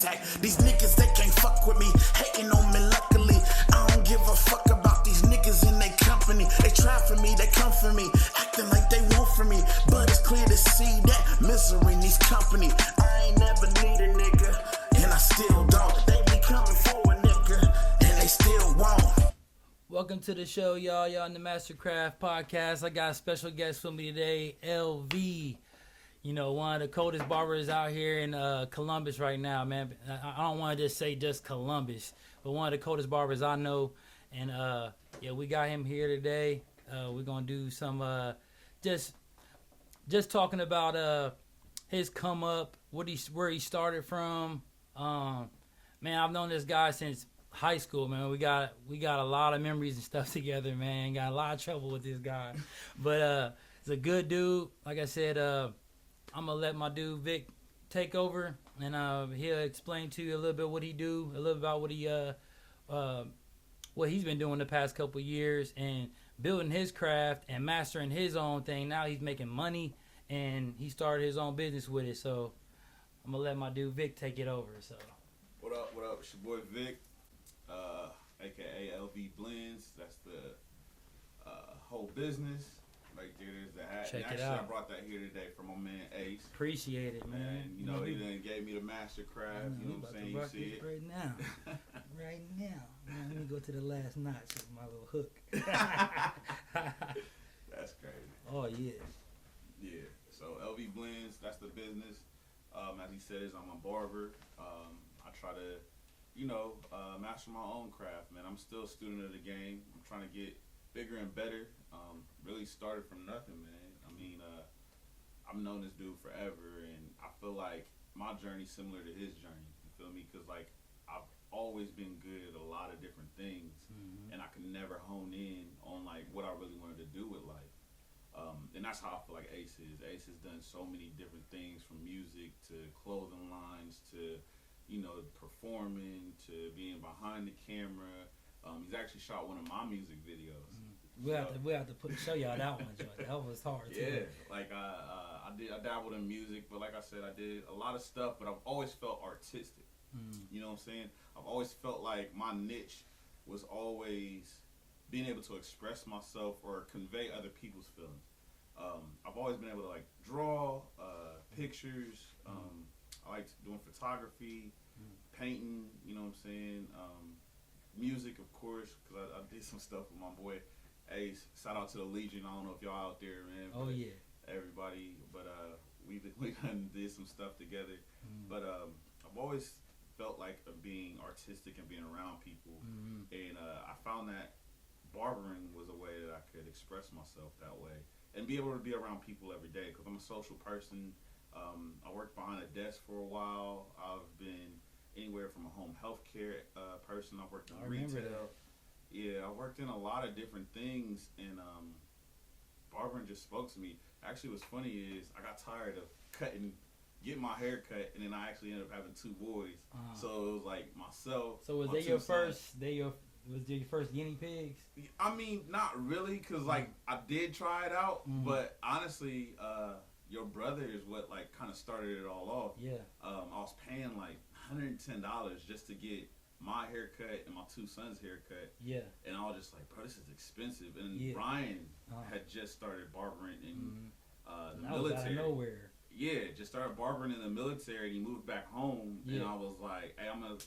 These niggas, they can't fuck with me, hating on me luckily. I don't give a fuck about these niggas in their company. They try for me, they come for me, acting like they want for me. But it's clear to see that misery needs company. I ain't never need a nigga, and I still don't. They be coming for a nigga, and they still won't. Welcome to the show, y'all. Y'all in the Mastercraft podcast. I got a special guest with me today, LV. You know, one of the coldest barbers out here in Columbus right now, man. I don't want to just say just Columbus, but one of the coldest barbers I know. And, yeah, we got him here today. We're going to do some just talking about his come up, where he started from. Man, I've known this guy since high school, man. We got a lot of memories and stuff together, man. Got a lot of trouble with this guy. But he's a good dude. Like I said, I'm going to let my dude Vic take over, and he'll explain to you a little bit what he do, a little about what he's been doing the past couple of years and building his craft and mastering his own thing. Now he's making money, and he started his own business with it. So I'm going to let my dude Vic take it over. So What up? It's your boy Vic, a.k.a. LV BLENDZ. That's the whole business. Right there, there's the hat. Check and it actually, out. I brought that here today from my man Ace. Appreciate it, man. You know, he done gave me the Mastercraft. You know what I'm saying? You see it right now. Right now. Man, let me go to the last notch with my little hook. That's crazy. Oh, yeah. Yeah. So LV BLENDZ, that's the business. As he says, I'm a barber. I try to, master my own craft, man. I'm still a student of the game. I'm trying to get bigger and better. Really started from nothing, man. I mean, I've known this dude forever, and I feel like my journey's similar to his journey. You feel me? Because, like, I've always been good at a lot of different things, and I could never hone in on, like, what I really wanted to do with life. And that's how I feel like Ace is. Ace has done so many different things, from music to clothing lines to, performing to being behind the camera. He's actually shot one of my music videos. We have to show y'all that one, Joy. That was hard too. Yeah, like I dabbled in music, but like I said, I did a lot of stuff, but I've always felt artistic. You know what I'm saying? I've always felt like my niche was always being able to express myself or convey other people's feelings. I've always been able to, like, draw pictures. I liked doing photography, painting. You know what I'm saying? Music, of course, because I did some stuff with my boy Ace. Shout out to the Legion. I don't know if y'all out there, man. Oh, yeah. Everybody. But we done did some stuff together. But I've always felt like being artistic and being around people. And I found that barbering was a way that I could express myself that way and be able to be around people every day, because I'm a social person. I worked behind a desk for a while. I've been anywhere from a home health care person. I've worked in retail. Yeah, I worked in a lot of different things, and barbering just spoke to me. Actually, what's funny is I got tired of getting my hair cut, and then I actually ended up having two boys. So it was like myself. So was they your first? Was they your first guinea pigs? I mean, not really, because like I did try it out, but honestly, your brother is what like kind of started it all off. Yeah. I was paying like $110 just to get my haircut and my two sons' haircut. Yeah. And I was just like, bro, this is expensive. And Brian had just started barbering in the military. Was out of nowhere. Yeah, just started barbering in the military, and he moved back home. And I was like, hey, I'm gonna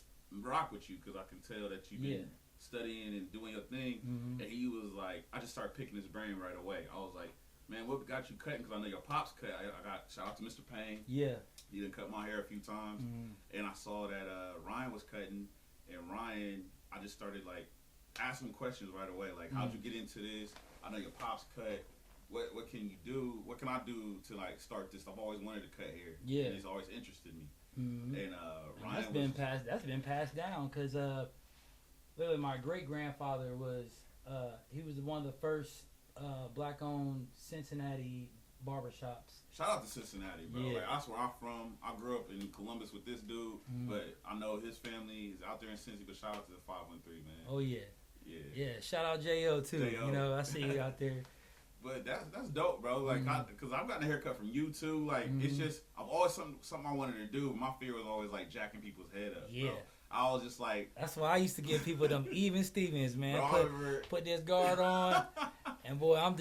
rock with you, because I can tell that you've been studying and doing your thing. And he was like, I just started picking his brain right away. I was like, man, what got you cutting? Because I know your pops cut. I got, shout out to Mr. Payne. Yeah. He done cut my hair a few times. And I saw that Ryan was cutting. And Ryan, I just started, like, asking questions right away. Like, how'd you get into this? I know your pops cut. What can you do? What can I do to, like, start this? I've always wanted to cut hair. Yeah. And it's always interested me. And Ryan that's been passed down, because literally my great-grandfather was, he was one of the first black-owned Cincinnati barbershops. Shout out to Cincinnati, bro. Yeah. Like, that's where I'm from. I grew up in Columbus with this dude, but I know his family is out there in Cincy. But shout out to the 513, man. Oh, yeah. Yeah. Yeah, shout out J.O. too. J.O. You know, I see you out there. But that's dope, bro. Like, because I've gotten a haircut from you too. Like, it's just I've always something I wanted to do. My fear was always like jacking people's head up. Yeah. Bro. I was just like, that's why I used to give people them even Stevens, man. Bro, Put this guard on, and boy, I'm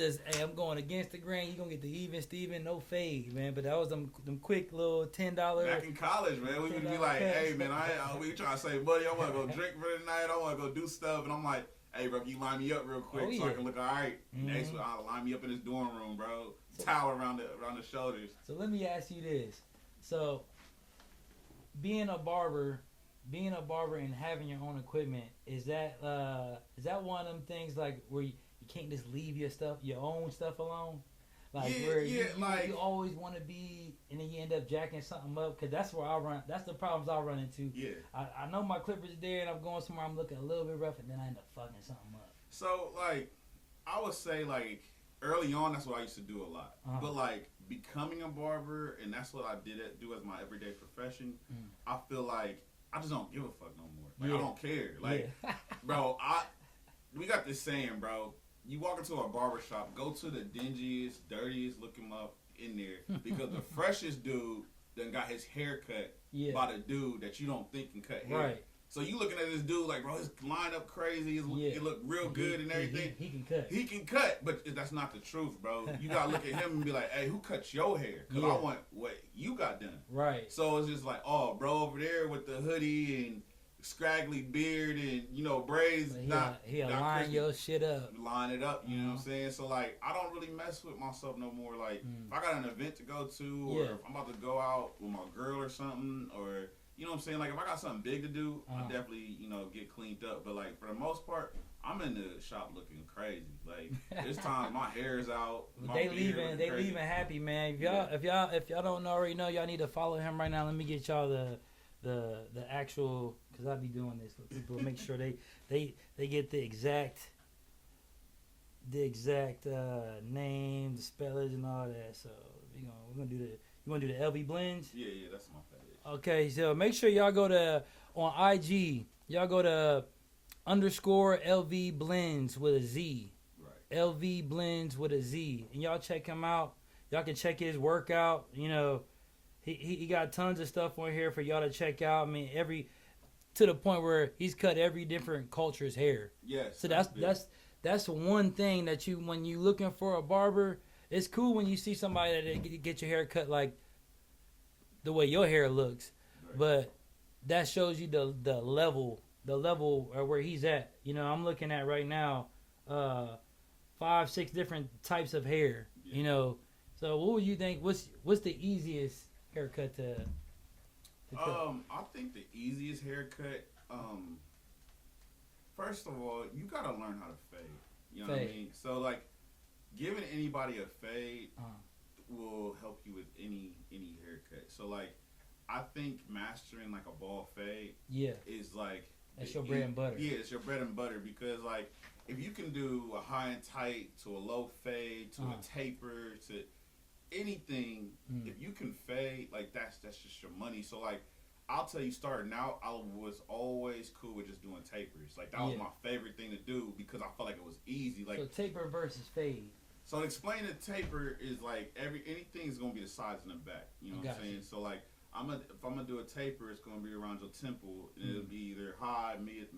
going against the grain. You gonna get the even Steven, no fade, man. But that was them quick little $10. Back in college, man, we would be like, hey, man, we trying to save money. I want to go drink for the night. I want to go do stuff, and I'm like, hey, bro, can you line me up real quick so I can look all right? Next week, I'll line me up in this dorm room, bro. Towel around the shoulders. So let me ask you this: so being a barber and having your own equipment, is that one of them things like where you can't just leave your own stuff alone? Like where you always want to be, and then you end up jacking something up, because that's where I run. That's the problems I run into. Yeah. I know my clipper's there, and I'm going somewhere, I'm looking a little bit rough, and then I end up fucking something up. So like, I would say like early on, that's what I used to do a lot. But like becoming a barber, and that's what I do as my everyday profession. I feel like I just don't give a fuck no more. Like, I don't care. Like, bro, we got this saying, bro. You walk into a barber shop, go to the dingiest, dirtiest looking up in there, because the freshest dude done got his hair cut by the dude that you don't think can cut hair. Right. So you looking at this dude like, bro, his line up crazy. It look real good and everything. He can cut. He can cut, but that's not the truth, bro. You gotta look at him and be like, hey, who cut your hair? Because I want what you got done. Right. So it's just like, oh, bro over there with the hoodie and scraggly beard and, braids. He'll line your shit up. Line it up, you know what I'm saying? So, like, I don't really mess with myself no more. Like, if I got an event to go to, or if I'm about to go out with my girl or something, or, you know what I'm saying? Like, if I got something big to do, I definitely, get cleaned up. But, like, for the most part, I'm in the shop looking crazy. Like, there's times my hair is out. They leaving happy, man. If y'all don't already know, y'all need to follow him right now. Let me get y'all the actual, because I be doing this for people, make sure they get the exact name, the spellers, and all that. So we're gonna do you want to do the LV blends? Yeah, that's my favorite. Okay, so make sure y'all go to on IG. Y'all go to _LV blends with a Z. Right. LV blends with a Z, and y'all check him out. Y'all can check his workout. He got tons of stuff on here for y'all to check out. I mean, to the point where he's cut every different culture's hair. Yes. So that's one thing that when you looking for a barber, it's cool when you see somebody that get your hair cut like the way your hair looks, right. But that shows you the level where he's at. I'm looking at right now, 5-6 different types of hair. Yeah. So what would you think? What's the easiest haircut to cut? I think the easiest haircut, first of all, you gotta learn how to fade. You know what I mean? So like, giving anybody a fade will help you with any haircut. So like, I think mastering like a ball fade is like, that's your bread and butter. Yeah, it's your bread and butter, because like, if you can do a high and tight to a low fade to a taper to anything, if you can fade, like that's just your money. So like, I'll tell you, starting out, I was always cool with just doing tapers. Like, that was my favorite thing to do, because I felt like it was easy. Like, so taper versus fade. So explain the taper is like anything is gonna be the sides and the back. You know what I'm saying? So like, if I'm gonna do a taper, it's gonna be around your temple, and it'll be either high, mid,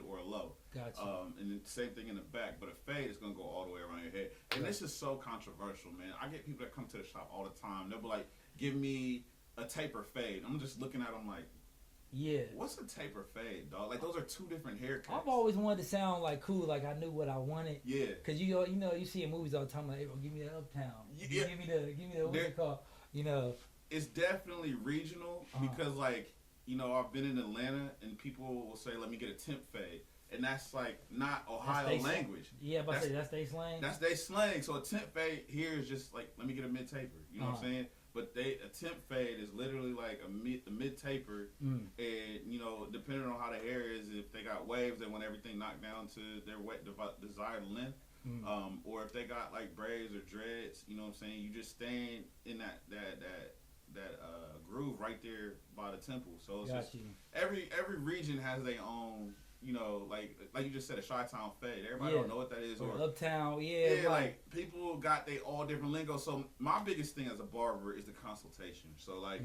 or low. Gotcha. And then the same thing in the back, but a fade is gonna go all the way around your head. And this is so controversial, man. I get people that come to the shop all the time. They'll be like, "Give me a taper fade." I'm just looking at them like, what's a taper fade, dog? Like, those are two different haircuts. I've always wanted to sound like cool, like I knew what I wanted. Yeah. Cause you see in movies all the time, like, hey, bro, give me the Uptown. Yeah. Give me the what's it called? It's definitely regional, because like, I've been in Atlanta and people will say, "Let me get a temp fade," and that's like not Ohio language. That's their slang. That's their slang. So a temp fade here is just like, "Let me get a mid taper." You know what I'm saying? But a temp fade is literally like a mid taper, and depending on how the hair is, if they got waves, they want everything knocked down to their desired length, or if they got like braids or dreads, you know what I'm saying? You just staying in that groove right there by the temple. So it's Got just you. every region has their own, you know, like you just said, a Chi-Town fade. Everybody Yeah. don't know what that is, Or or uptown, yeah, like people got they all different lingo. So my biggest thing as a barber is the consultation. So like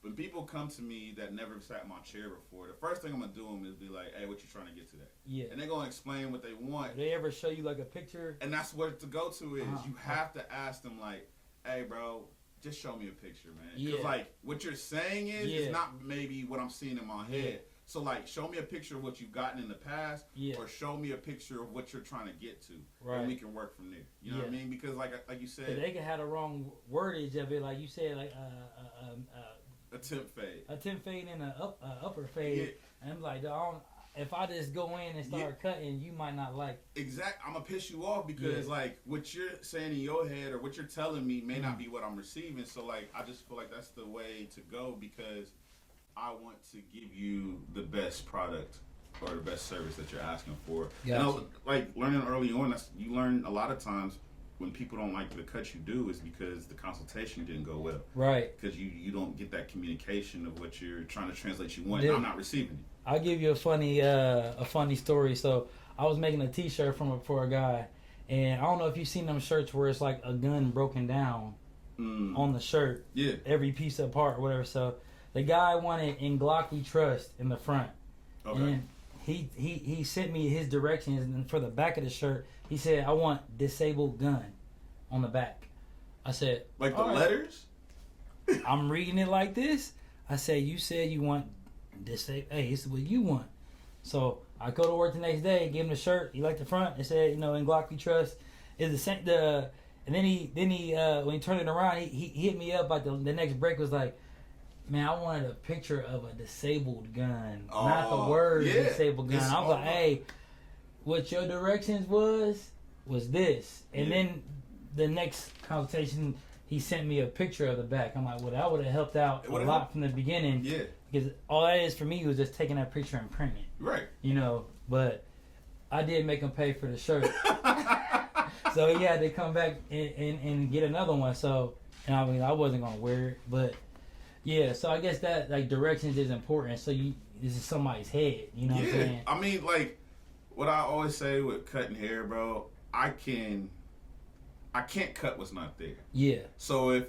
when people come to me that never sat in my chair before, the first thing I'm gonna do them is be like, "Hey, what you trying to get today?" Yeah. And they're gonna explain what they want. Do they ever show you like a picture? And that's what the go-to is. You have to ask them like, "Hey, bro, just show me a picture, man." Because Yeah. like what you're saying is not maybe what I'm seeing in my head. Yeah. So like, show me a picture of what you've gotten in the past, Yeah. or show me a picture of what you're trying to get to, Right. and we can work from there. You know what I mean? Because like you said, They could have the wrong wordage of it, like you said, like a temp fade. a 10 fade and a upper fade. Yeah. And I'm like, if I just go in and start cutting, you might not like. Exact. I'm gonna piss you off because like what you're saying in your head or what you're telling me may not be what I'm receiving. So like I just feel like that's the way to go because I want to give you the best product or the best service that you're asking for. Gotcha. And like learning early on, you learn a lot of times when people don't like the cut you do is because the consultation didn't go well. Right. Because you don't get that communication of what you're trying to translate you want. Yeah. And I'm not receiving it. I'll give you a funny story. So I was making a T-shirt for a guy, and I don't know if you've seen them shirts where it's like a gun broken down on the shirt. Yeah. Every piece apart or whatever. So the guy wanted "In Glock We Trust" in the front. Okay. And he sent me his directions, and for the back of the shirt, he said, "I want disabled gun on the back." I said, Like the "All right." letters? I'm reading it like this. I said, "You said you want disabled. Hey, this is what you want." So I go to work the next day, give him the shirt. He liked the front. It said, "In Glock We Trust." Is the same. And then he when he turned it around, he hit me up like the next break was like, "Man, I wanted a picture of a disabled gun, not the word disabled gun." I was like, "Hey, what your directions was this." And then the next consultation, he sent me a picture of the back. I'm like, "Well, that would have helped out a lot from the beginning." Yeah. Because all that is for me was just taking that picture and printing it. Right. You know, but I did make him pay for the shirt. So he had to come back and get another one. So, and I mean, I wasn't going to wear it, but yeah, so I guess that like directions is important. So this is somebody's head, you know what I'm saying? I mean, like what I always say with cutting hair, bro, I can't cut what's not there. Yeah. So if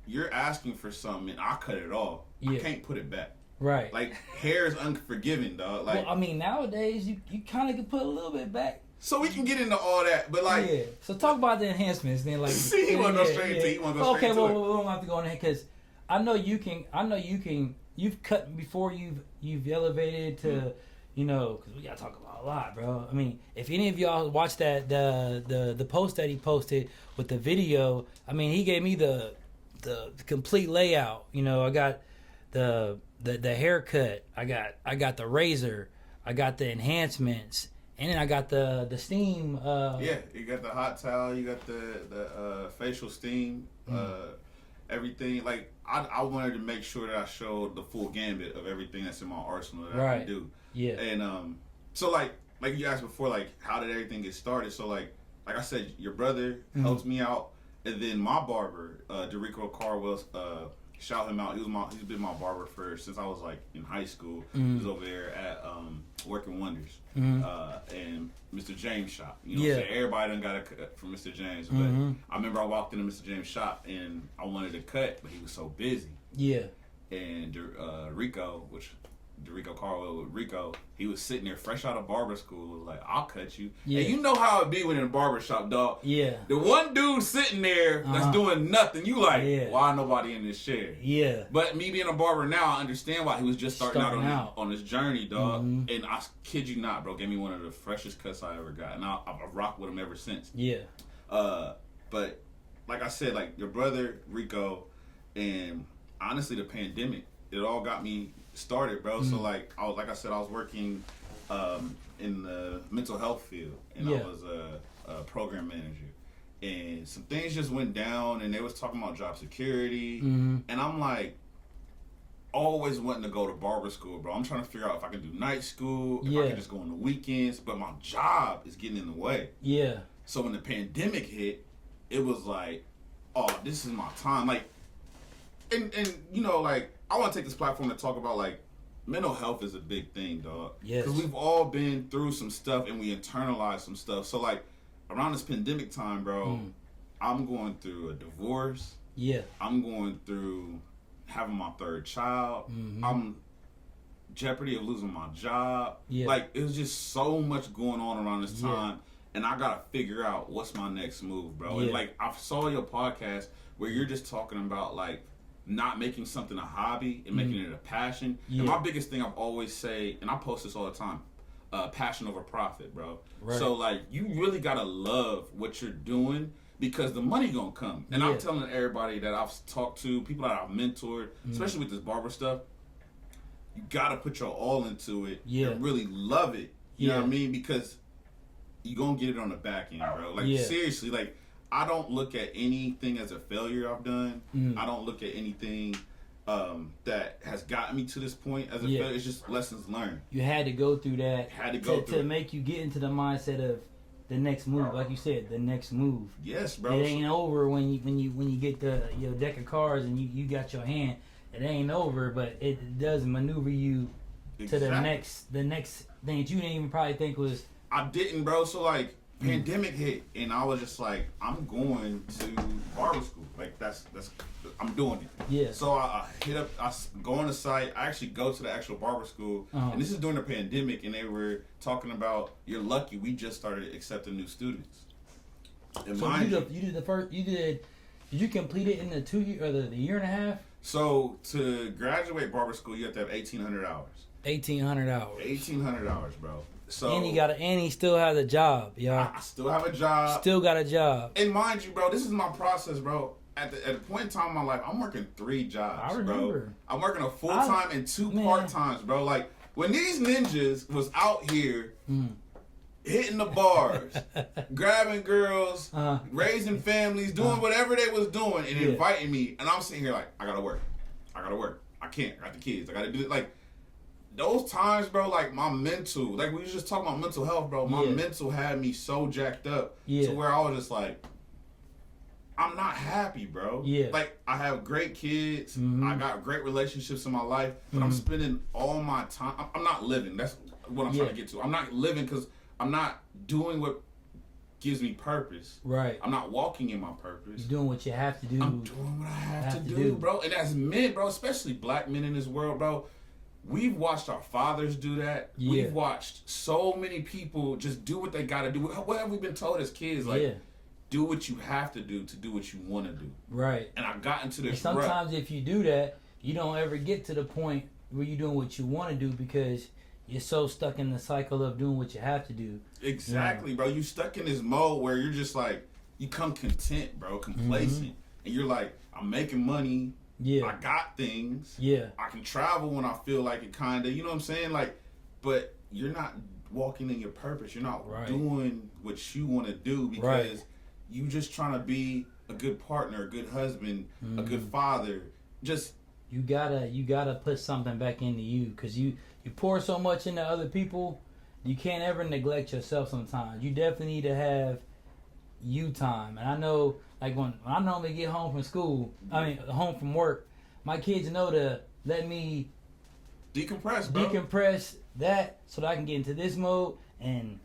you're asking for something and I cut it off, I can't put it back. Right. Like hair is unforgiving, dog. Like, well, I mean, nowadays you kind of can put a little bit back. So we can get into all that, but like, yeah. So talk about the enhancements then. Like, see, he want to go straight to. He want to go straight to. Okay, well, we don't have to go in there because I know you can. You've cut before you've elevated to, you know, because we gotta talk about a lot, bro. I mean, if any of y'all watched that the post that he posted with the video, I mean, he gave me the complete layout. You know, I got the haircut, I got the razor, I got the enhancements, and then I got the steam. Yeah, you got the hot towel, you got the facial steam, everything. Like I wanted to make sure that I showed the full gambit of everything that's in my arsenal that I can do. Yeah. And so like you asked before, like how did everything get started? So like I said, your brother helped me out, and then my barber, Derico Carwell, shout him out. He's been my barber since I was like in high school. He was over there at Working Wonders, and Mr. James' shop. You know what I'm saying? Everybody done got a cut from Mr. James, but I remember I walked into Mr. James' shop and I wanted to cut, but he was so busy. Yeah. And Derico Carwell with Rico, he was sitting there fresh out of barber school, was like, "I'll cut you." Yeah. And you know how it be when in a barber shop, dog. Yeah. The one dude sitting there that's doing nothing, you like, why nobody in this chair? Yeah. But me being a barber now, I understand why he was just starting out on this journey, dog. And I kid you not, bro, gave me one of the freshest cuts I ever got. And I've rocked with him ever since. Yeah. But like I said, like your brother, Rico, and honestly the pandemic, it all got me started, bro. So like I was working in the mental health field, and I was a program manager, and some things just went down, and they was talking about job security, and I'm like always wanting to go to barber school, bro. I'm trying to figure out if I can do night school, if I can just go on the weekends, but my job is getting in the way. Yeah. So when the pandemic hit, it was like, oh, this is my time. Like, and you know, like, I want to take this platform to talk about, like, mental health is a big thing, dog. Yes. Because we've all been through some stuff and we internalize some stuff. So, like, around this pandemic time, bro, I'm going through a divorce. Yeah. I'm going through having my third child. I'm jeopardy of losing my job. Yeah. Like, it was just so much going on around this time. And I got to figure out what's my next move, bro. And, like, I saw your podcast where you're just talking about, like, not making something a hobby and making it a passion. And my biggest thing I've always say, and I post this all the time, passion over profit, bro. Right. So, like, you really got to love what you're doing because the money gonna come. And I'm telling everybody that I've talked to, people that I've mentored, especially with this barber stuff, you got to put your all into it and really love it. You know what I mean? Because you're going to get it on the back end, bro. Like, seriously, like, I don't look at anything as a failure I've done. I don't look at anything that has gotten me to this point as a failure. It's just lessons learned. You had to go through that to make you get into the mindset of the next move. Like you said, the next move. Yes, bro. It ain't over when you get your deck of cards and you got your hand. It ain't over, but it does maneuver you to the next thing that you didn't even probably think was. I didn't, bro. So, like, pandemic hit, and I was just like, I'm going to barber school. Like, that's I'm doing it. Yeah. So I hit up, I go on the site. I actually go to the actual barber school, and this is during the pandemic, and they were talking about, you're lucky we just started accepting new students. And so you did the first. Did you complete it in the 2 year or the year and a half? So to graduate barber school, you have to have 1,800 hours. 1,800 hours. 1,800 hours, bro. So and he still has a job, y'all. I still have a job. Still got a job. And mind you, bro, this is my process, bro. At the point in time in my life, I'm working 3 jobs, I remember. bro. I'm working a full-time and 2 part-times, bro. Like, when these ninjas was out here hitting the bars, grabbing girls, raising families, doing whatever they was doing, and inviting me, and I'm sitting here like, I gotta work. I can't. I got the kids. I gotta do it. Like, those times, bro, like, my mental, like, we was just talking about mental health, bro. My mental had me so jacked up to where I was just like, I'm not happy, bro. Yeah. Like, I have great kids. I got great relationships in my life, but I'm spending all my time. I'm not living. That's what I'm trying to get to. I'm not living because I'm not doing what gives me purpose. Right. I'm not walking in my purpose. You're doing what you have to do. I'm doing what I have to do, bro. And as men, bro, especially black men in this world, bro, we've watched our fathers do that. We've watched so many people just do what they got to do. What have we been told as kids? Like, do what you have to do what you want to do. Right. And I got into this. And sometimes if you do that, you don't ever get to the point where you're doing what you want to do because you're so stuck in the cycle of doing what you have to do. Exactly, bro. You stuck in this mode where you're just like, you come content, bro, complacent. And you're like, I'm making money. Yeah. I got things. Yeah. I can travel when I feel like it, kind of. You know what I'm saying? Like, but you're not walking in your purpose. You're not doing what you want to do because you just trying to be a good partner, a good husband, a good father. Just you gotta put something back into you because you pour so much into other people. You can't ever neglect yourself. Sometimes you definitely need to have you time. And I know, like when I normally get home from school, home from work, my kids know to let me decompress, bro. Decompress that so that I can get into this mode, and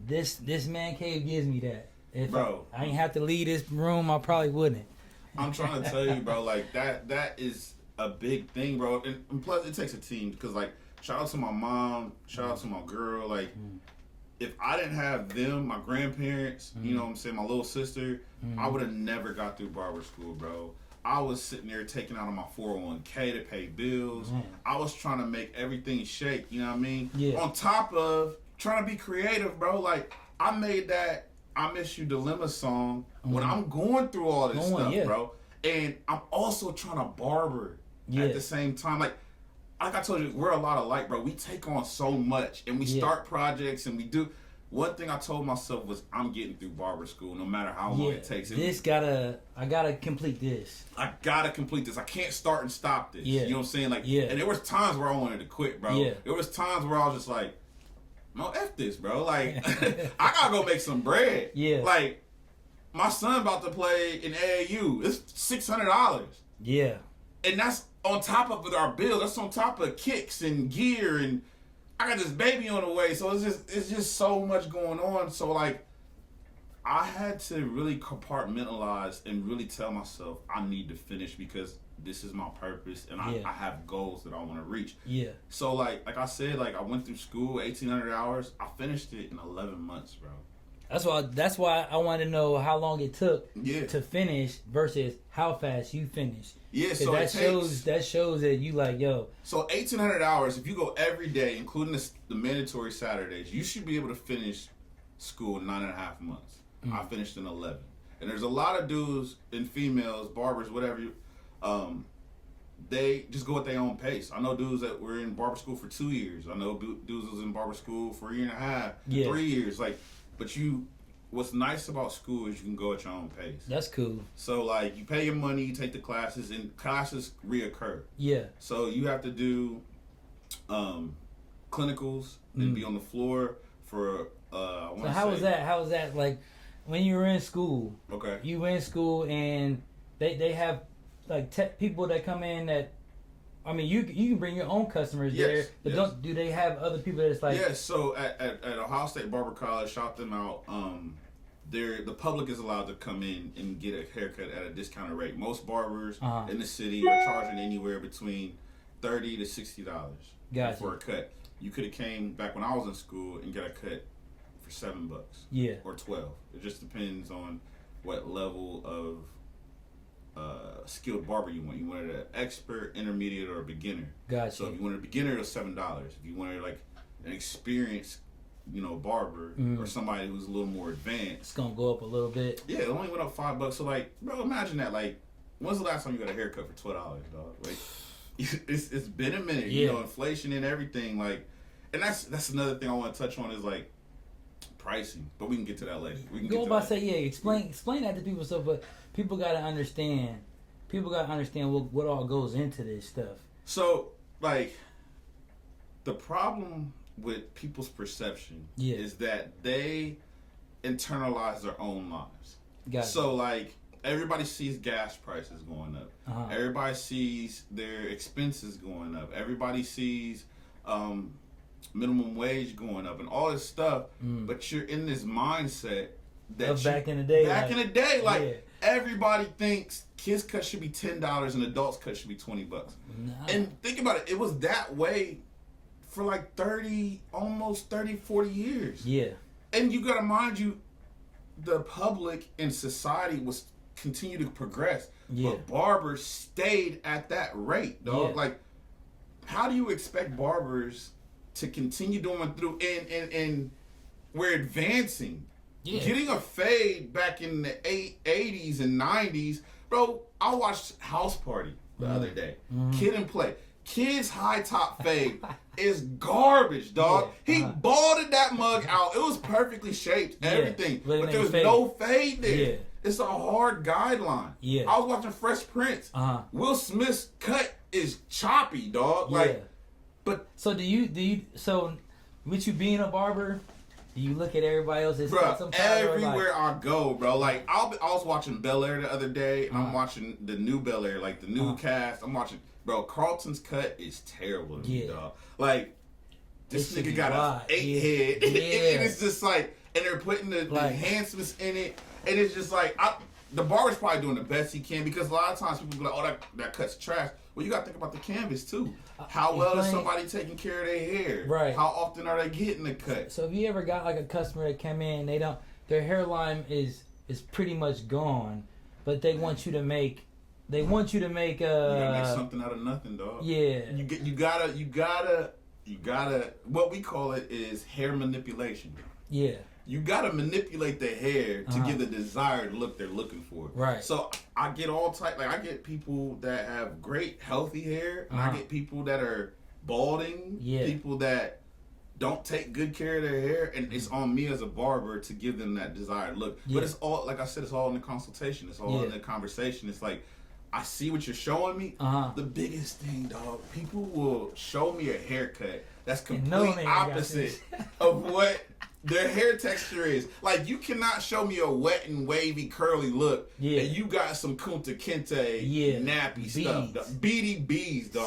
this man cave gives me that. If I ain't have to leave this room, I probably wouldn't. I'm trying to tell you, bro, like that is a big thing, bro. And plus, it takes a team because, like, shout out to my mom, shout out to my girl. Like, if I didn't have them, my grandparents, you know what I'm saying, my little sister, I would have never got through barber school, bro. I was sitting there taking out of my 401k to pay bills. I was trying to make everything shake, you know what I mean? Yeah. On top of trying to be creative, bro. Like, I made that I Miss You Dilemma song when I'm going through all this stuff, bro. And I'm also trying to barber at the same time. Like I told you, we're a lot alike, bro. We take on so much, and we start projects, and we do. One thing I told myself was, I'm getting through barber school, no matter how long it takes. I gotta complete this. I can't start and stop this. You know what I'm saying? Like, and there was times where I wanted to quit, bro. There was times where I was just like, no, F this, bro. Like, I gotta go make some bread. Like, my son about to play in AAU. It's $600. And that's on top of our bills. That's on top of kicks and gear, and I got this baby on the way. So it's just so much going on. So like, I had to really compartmentalize and really tell myself I need to finish because this is my purpose and I have goals that I want to reach. Yeah. So like I said, like I went through school 1,800 hours. I finished it in 11 months, bro. That's why I want to know how long it took Yeah. to finish versus how fast you finished. Yeah, so that shows that you like, yo. So 1,800 hours, if you go every day, including the mandatory Saturdays, you should be able to finish school in 9.5 months. I finished in 11. And there's a lot of dudes and females, barbers, whatever, they just go at their own pace. I know dudes that were in barber school for 2 years. I know dudes that was in barber school for 1.5 years, 3 years. Like, but what's nice about school is you can go at your own pace. That's cool. So like, you pay your money, you take the classes, and classes reoccur. Yeah. So you have to do clinicals and be on the floor for. So how was that? How was that like when you were in school? Okay. You were in school and they have like people that come in that. I mean, you can bring your own customers there, but do they have other people that's like? Yes. So at Ohio State Barber College, shout them out. The public is allowed to come in and get a haircut at a discounted rate. Most barbers in the city are charging anywhere between $30 to $60 for a cut. You could have came back when I was in school and got a cut for $7. Yeah. Or 12. It just depends on what level of skilled barber you want. You wanted an expert, intermediate, or a beginner. Gotcha. So if you wanted a beginner, it was $7. If you wanted like an experienced, barber or somebody who's a little more advanced, it's gonna go up a little bit. Yeah, it only went up $5. So like, bro, imagine that. Like, when's the last time you got a haircut for $12, dog? Like, it's been a minute. Yeah. Inflation and everything. Like, and that's another thing I want to touch on is like pricing. But we can get to that later. We can go about say explain that to people. So, but people gotta understand. People gotta understand what all goes into this stuff. So like, the problem with people's perception is that they internalize their own lives. Gotcha. So like, everybody sees gas prices going up. Everybody sees their expenses going up. Everybody sees minimum wage going up and all this stuff. But you're in this mindset that back in the day. Everybody thinks kids' cut should be $10 and adults' cut should be $20. Nah. And think about it, it was that way for like 40 years. Yeah. And you gotta mind you, the public and society was continue to progress. Yeah. But barbers stayed at that rate, dog. Yeah. Like, how do you expect barbers to continue going through and we're advancing? Yeah. Getting a fade back in the 80s and 90s, bro. I watched House Party the other day. Kid and Play. Kid's high top fade is garbage, dog. Yeah. He balded that mug out. It was perfectly shaped, everything. But there was no fade there. Yeah. It's a hard guideline. Yeah. I was watching Fresh Prince. Will Smith's cut is choppy, dog. Like, but so do you so with you being a barber, do you look at everybody else's bro, everywhere I go, bro. Like I was watching Bel Air the other day, and I'm watching the new Bel Air, like the new cast. I'm watching, bro. Carlton's cut is terrible to me, dog. Like this nigga got a 8 head, and it's just like, and they're putting the enhancements in it, and it's just like the barber's probably doing the best he can, because a lot of times people be like, oh, that cut's trash. Well, you got to think about the canvas too. How well is somebody taking care of their hair? Right. How often are they getting the cut? So if you ever got like a customer that came in, their hairline is pretty much gone, but they want you to make. You gotta make something out of nothing, dog. Yeah. You gotta. What we call it is hair manipulation. Yeah. You gotta manipulate the hair to give the desired look they're looking for. Right. So I get all type. Like I get people that have great healthy hair. And I get people that are balding. Yeah. People that don't take good care of their hair, and it's on me as a barber to give them that desired look. Yeah. But it's all, like I said, it's all in the consultation. It's all in the conversation. It's like, I see what you're showing me. The biggest thing, dog, people will show me a haircut that's complete opposite of what their hair texture is. Like, you cannot show me a wet and wavy curly look, and you got some Kunta Kinte nappy stuff. Beady bees, dog.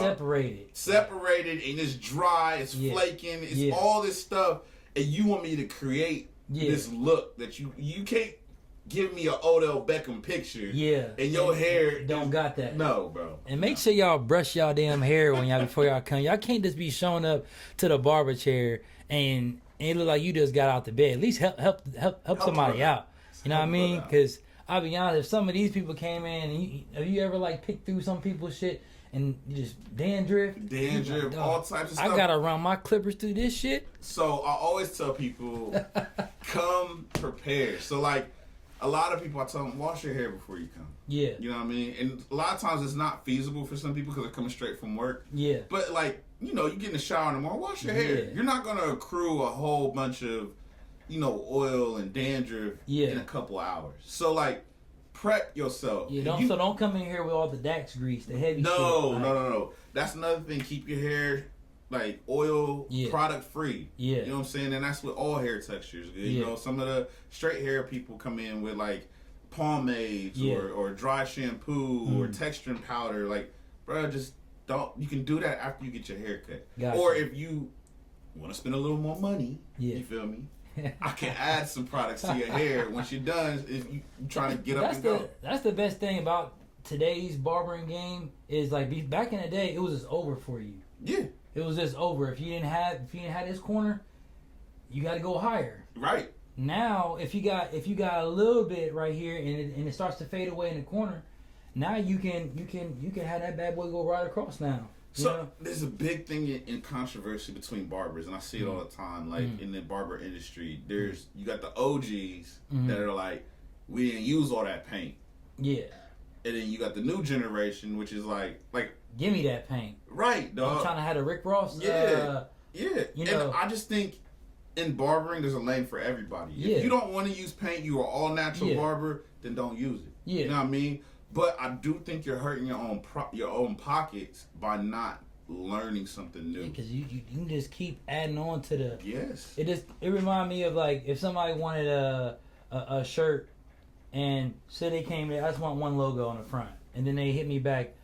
Separated, and it's dry, it's flaking, it's all this stuff, and you want me to create this look that you can't give me an Odell Beckham picture. And your hair don't got that. No, bro. And make sure y'all brush y'all damn hair before y'all come. Y'all can't just be showing up to the barber chair and it look like you just got out the bed. At least help somebody out. You know what I mean? Because I'll be honest, if some of these people came in, and have you ever like picked through some people's shit and you just dandruff, like, all types of stuff. I gotta run my clippers through this shit. So I always tell people, come prepared. So like, a lot of people, I tell them, wash your hair before you come. You know what I mean? And a lot of times it's not feasible for some people because they're coming straight from work. But like, you know, you get in the shower in the morning, wash your hair. You're not going to accrue a whole bunch of, you know, oil and dandruff in a couple hours. So like, prep yourself. So don't come in here with all the Dax grease, the heavy shit. No. That's another thing. Keep your hair like oil product free. You know what I'm saying? And that's with all hair textures. You know, some of the straight hair people come in with like pomades or dry shampoo or texturing powder. Like, bro, just don't. You can do that after you get your hair cut. Or if you want to spend a little more money, you feel me? I can add some products to your hair once you're done. If you trying to get up and go. That's the best thing about today's barbering game is like back in the day, it was just over for you. It was just over. If you didn't have this corner, you got to go higher. Right. Now, if you got a little bit right here and it starts to fade away in the corner, now you can have that bad boy go right across now. So there's a big thing in controversy between barbers, and I see it all the time. Like in the barber industry, you got the OGs that are like, we didn't use all that paint. And then you got the new generation, which is like give me that paint. Right, dog. I'm trying to have a Rick Ross. You know, and I just think in barbering, there's a lane for everybody. If you don't want to use paint, you are all natural barber, then don't use it. You know what I mean? But I do think you're hurting your own pockets by not learning something new. Because you can just keep adding on to the. It reminds me of like if somebody wanted a shirt, and say they came there, I just want one logo on the front, and then they hit me back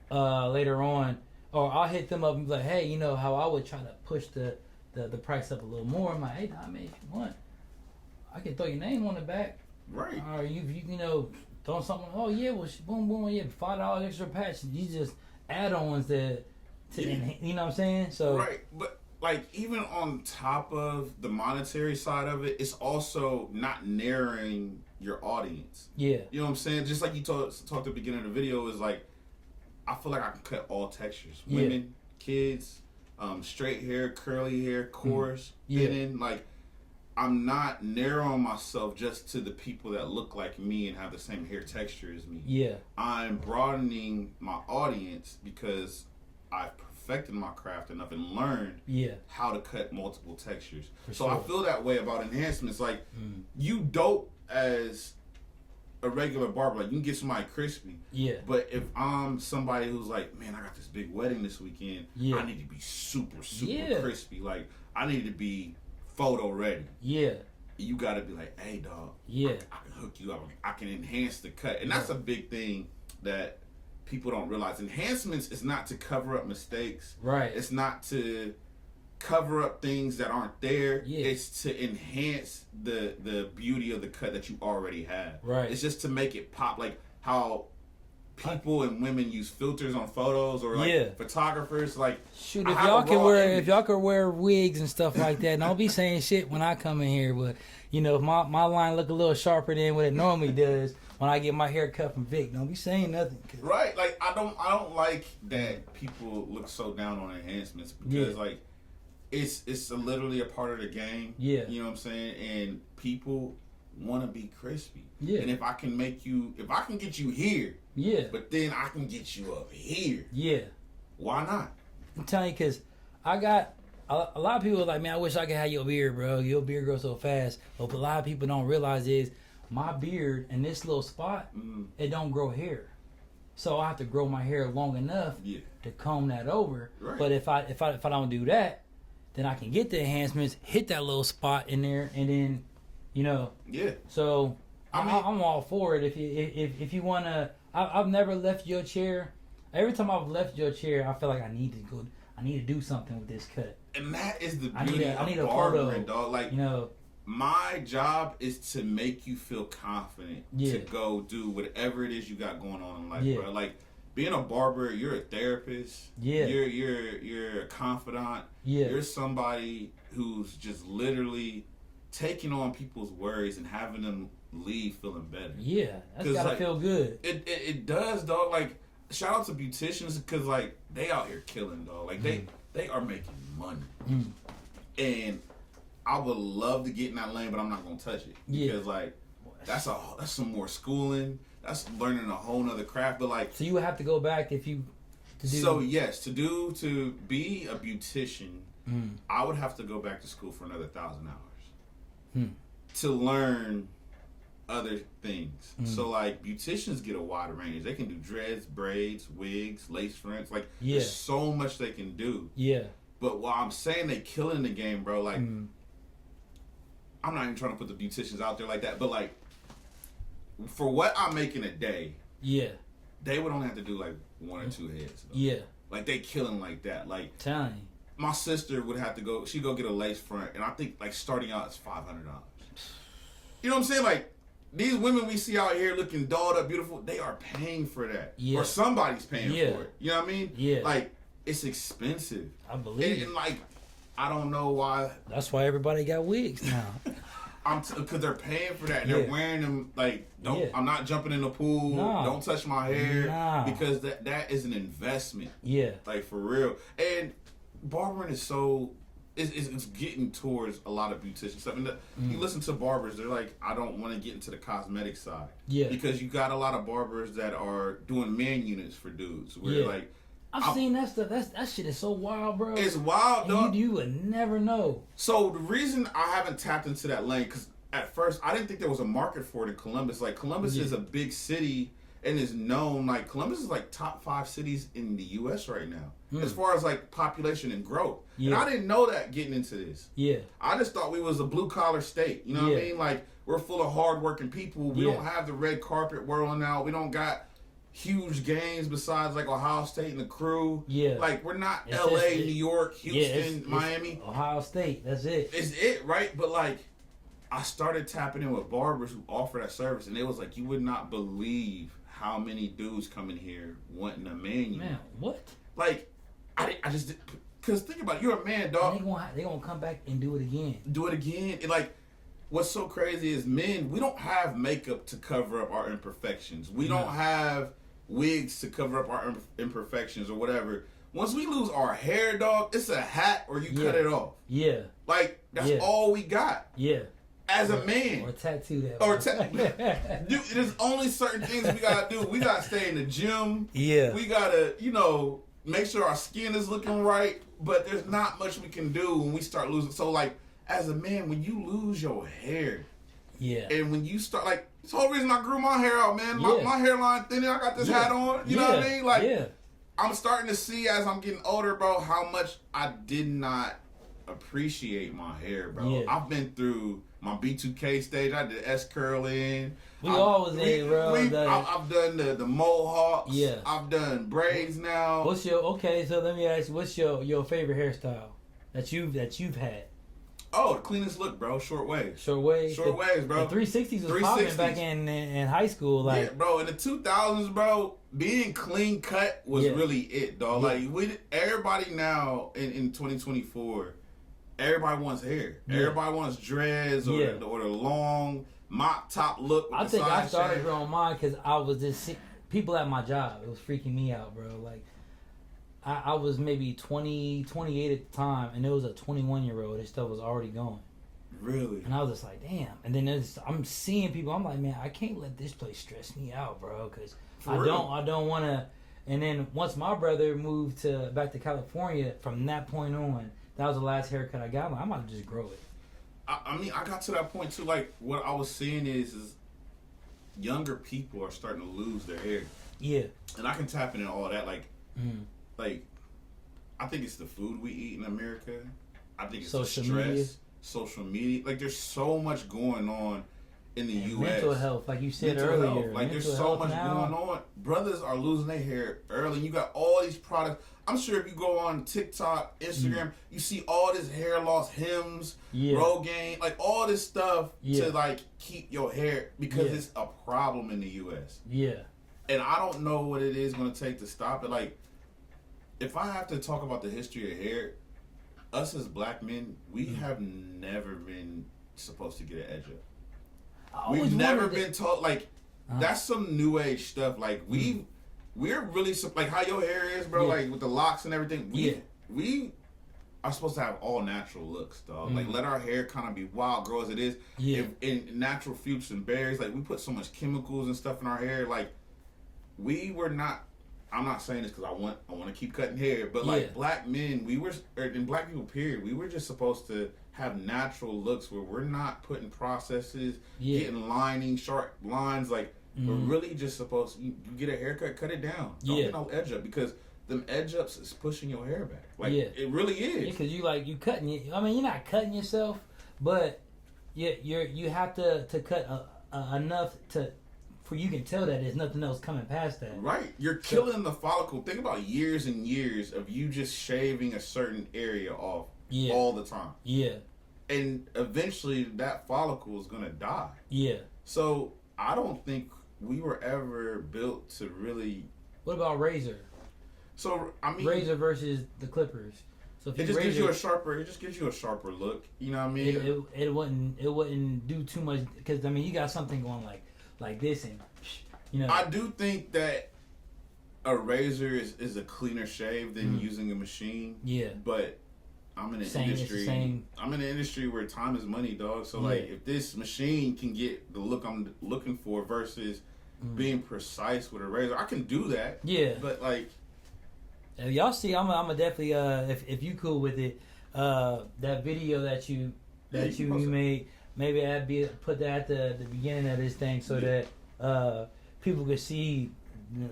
later on, or I'll hit them up and be like, hey, you know how I would try to push the price up a little more. I'm like, hey, I mean, if you want, I can throw your name on the back. Right. Or you know, throw something. Oh yeah, well, boom, boom, yeah, $5 extra patch. You just add-ons to you know what I'm saying? So right, but like even on top of the monetary side of it, it's also not narrowing your audience. You know what I'm saying? Just like you talked at the beginning of the video, is like I feel like I can cut all textures. Women, kids, straight hair, curly hair, coarse, thinning. Like, I'm not narrowing myself just to the people that look like me and have the same hair texture as me. I'm broadening my audience because I've perfected my craft enough and learned how to cut multiple textures. I feel that way about enhancements. Like, you dope as a regular barber. Like, you can get somebody crispy. But if I'm somebody who's like, man, I got this big wedding this weekend, I need to be super crispy. Like, I need to be photo ready. You gotta be like, hey, dog, I can hook you up. I can enhance the cut. And that's a big thing that people don't realize. Enhancements is not to cover up mistakes. It's not to cover up things that aren't there. It's to enhance the beauty of the cut that you already have. It's just to make it pop, like how people and women use filters on photos, or like photographers. Like, shoot, if y'all could wear wigs and stuff like that, don't be saying shit when I come in here. But you know, if my line look a little sharper than what it normally does when I get my hair cut from Vic, don't be saying nothing. Right, like I don't like that people look so down on enhancements, because like it's literally a part of the game. You know what I'm saying? And people want to be crispy. And if I can get you here, but then I can get you up here. Why not? I'm telling you, because I got a lot of people are like, man, I wish I could have your beard, bro. Your beard grows so fast. But what a lot of people don't realize is my beard in this little spot, it don't grow hair. So I have to grow my hair long enough to comb that over. But if I don't do that, then I can get the enhancements, hit that little spot in there, and then, you know. Yeah. So I mean, I'm all for it. If you wanna, I've never left your chair. Every time I've left your chair, I feel like I need to do something with this cut. And that is the I beauty need a of barbering, photo, dog. Like, you know. my job is to make you feel confident Yeah. to go do whatever it is you got going on in life, Yeah. bro. Like, being a barber, you're a therapist. Yeah. You're a confidant. Yeah. You're somebody who's just literally taking on people's worries and having them leave feeling better. Yeah, that's 'Cause, gotta like, feel good. It does, dog. Like, shout out to beauticians because, like, they out here killing, dog. Like, they are making money. And I would love to get in that lane, but I'm not gonna touch it because, like, that's some more schooling. That's learning a whole nother craft. But, like, So you would have to go back if you to do. so yes, to be a beautician, I would have to go back to school for another 1,000 hours to learn other things. So, like, beauticians get a wide range. They can do dreads, braids, wigs, lace fronts. Like, there's so much they can do. Yeah. But while I'm saying they killing the game, bro, like, I'm not even trying to put the beauticians out there like that, but, like, for what I make in a day, Yeah. they would only have to do like 1 or 2 heads. Though. Yeah. Like, they killing like that. Like, Telling you. my sister would have to go. She'd go get a lace front, and I think, like, starting out is $500. You know what I'm saying? Like, these women we see out here looking dolled up, beautiful, they are paying for that, or somebody's paying for it. You know what I mean? Yeah. Like, it's expensive. I believe. And like, I don't know why. That's why everybody got wigs now. Because they're paying for that. And they're wearing them. Like, I'm not jumping in the pool. Nah. Don't touch my hair. Nah. Because that is an investment. Yeah. Like, for real. And barbering is so. It's getting towards a lot of beauticians stuff. And you listen to barbers, they're like, I don't want to get into the cosmetic side. Yeah. Because you got a lot of barbers that are doing man units for dudes. Where, like, I've seen that stuff. That shit is so wild, bro. It's wild, dog. You would never know. So the reason I haven't tapped into that lane, because at first I didn't think there was a market for it in Columbus. Like, Columbus is a big city and is known. Like, Columbus is like top 5 cities in the U.S. right now as far as, like, population and growth. And I didn't know that getting into this. Yeah. I just thought we was a blue collar state. You know what I mean? Like, we're full of hardworking people. We don't have the red carpet whirling out. We don't got huge games besides, like, Ohio State and the Crew. Yeah. Like, we're not L.A., New York, Houston, Miami. Ohio State. That's it. It's it, right? But, like, I started tapping in with barbers who offer that service, and it was like, you would not believe how many dudes come in here wanting a man. Man, what? Like, I just, because think about it, you're a man, dog. They gonna come back and do it again. Do it again. And, like, what's so crazy is men, we don't have makeup to cover up our imperfections. We don't have wigs to cover up our imperfections or whatever. Once we lose our hair, dog, it's a hat or you cut it off. Yeah. Like, that's all we got. Yeah. As a man. Or tattoo that. Dude, there's only certain things we gotta do. We gotta stay in the gym. Yeah. We gotta, make sure our skin is looking right. But there's not much we can do when we start losing. So, like, as a man, when you lose your hair, and when you start, like, this whole reason I grew my hair out, man. My hairline thinning. I got this hat on. You know what I mean? Like, I'm starting to see as I'm getting older, bro, how much I did not appreciate my hair, bro. I've been through my B2K stage. I did S-curling. We always did, bro. I've done the mohawks. Yeah. I've done braids now. So let me ask you, what's your favorite hairstyle that you've had? Oh, the cleanest look, bro. Short waves. Short waves, bro. The 360s was popping back in high school. Like, yeah, bro. In the 2000s, bro, being clean cut was really it, dog. Yeah. Like, everybody now in 2024, everybody wants hair. Yeah. Everybody wants dreads or the long mop top look. With I think I started growing mine because I was just people at my job. It was freaking me out, bro. Like, I was maybe 28 at the time, and it was a 21-year-old. This stuff was already going. Really? And I was just like, damn. And then I'm seeing people. I'm like, man, I can't let this place stress me out, bro, because I don't want to. And then once my brother moved back to California, from that point on, that was the last haircut I got. I'm like, I might just grow it. I mean, I got to that point too. Like, what I was seeing is younger people are starting to lose their hair. Yeah. And I can tap into all that. Like, like, I think it's the food we eat in America. I think it's social the stress, media. social media. Like there's so much going on in the U.S. Mental health, like you said Mental earlier. health. Like there's Mental so health much now. going on. Brothers are losing their hair early. You got all these products. I'm sure if you go on TikTok, Instagram, you see all this hair loss hymns, Rogaine, like all this stuff to like keep your hair because it's a problem in the U.S. Yeah. And I don't know what it is going to take to stop it. Like, if I have to talk about the history of hair, us as black men, we have never been supposed to get an edge up. We've never been taught, like, that's some new age stuff. Like, we're really, like, how your hair is, bro, like, with the locks and everything. We are supposed to have all natural looks, dog. Like, let our hair kind of be wild, grow as it is. In natural fruits and berries, like, we put so much chemicals and stuff in our hair. Like, we were not, I'm not saying this because I want to keep cutting hair, but like black men, and black people period, we were just supposed to have natural looks where we're not putting processes, getting lining, sharp lines. Like we're really just supposed to, you get a haircut, cut it down. Don't get no edge up because them edge ups is pushing your hair back. Like it really is. Because you cutting it. I mean, you're not cutting yourself, but you have to cut enough to. For you can tell that there's nothing else coming past that. Right. You're killing the follicle. Think about years and years of you just shaving a certain area off all the time. Yeah. And eventually that follicle is going to die. Yeah. So I don't think we were ever built to really... What about razor? So, I mean... Razor versus the clippers. So if it just gives you a sharper look. You know what I mean? It wouldn't do too much because, I mean, you got something going like this and you know. I do think that a razor is a cleaner shave than using a machine. Yeah. But I'm in an industry. I'm in an industry where time is money, dog. So like, if this machine can get the look I'm looking for versus being precise with a razor, I can do that. Yeah. But like, if y'all see, I'm a definitely if you cool with it, that video that you made. Maybe I'd put that at the beginning of this thing so that people could see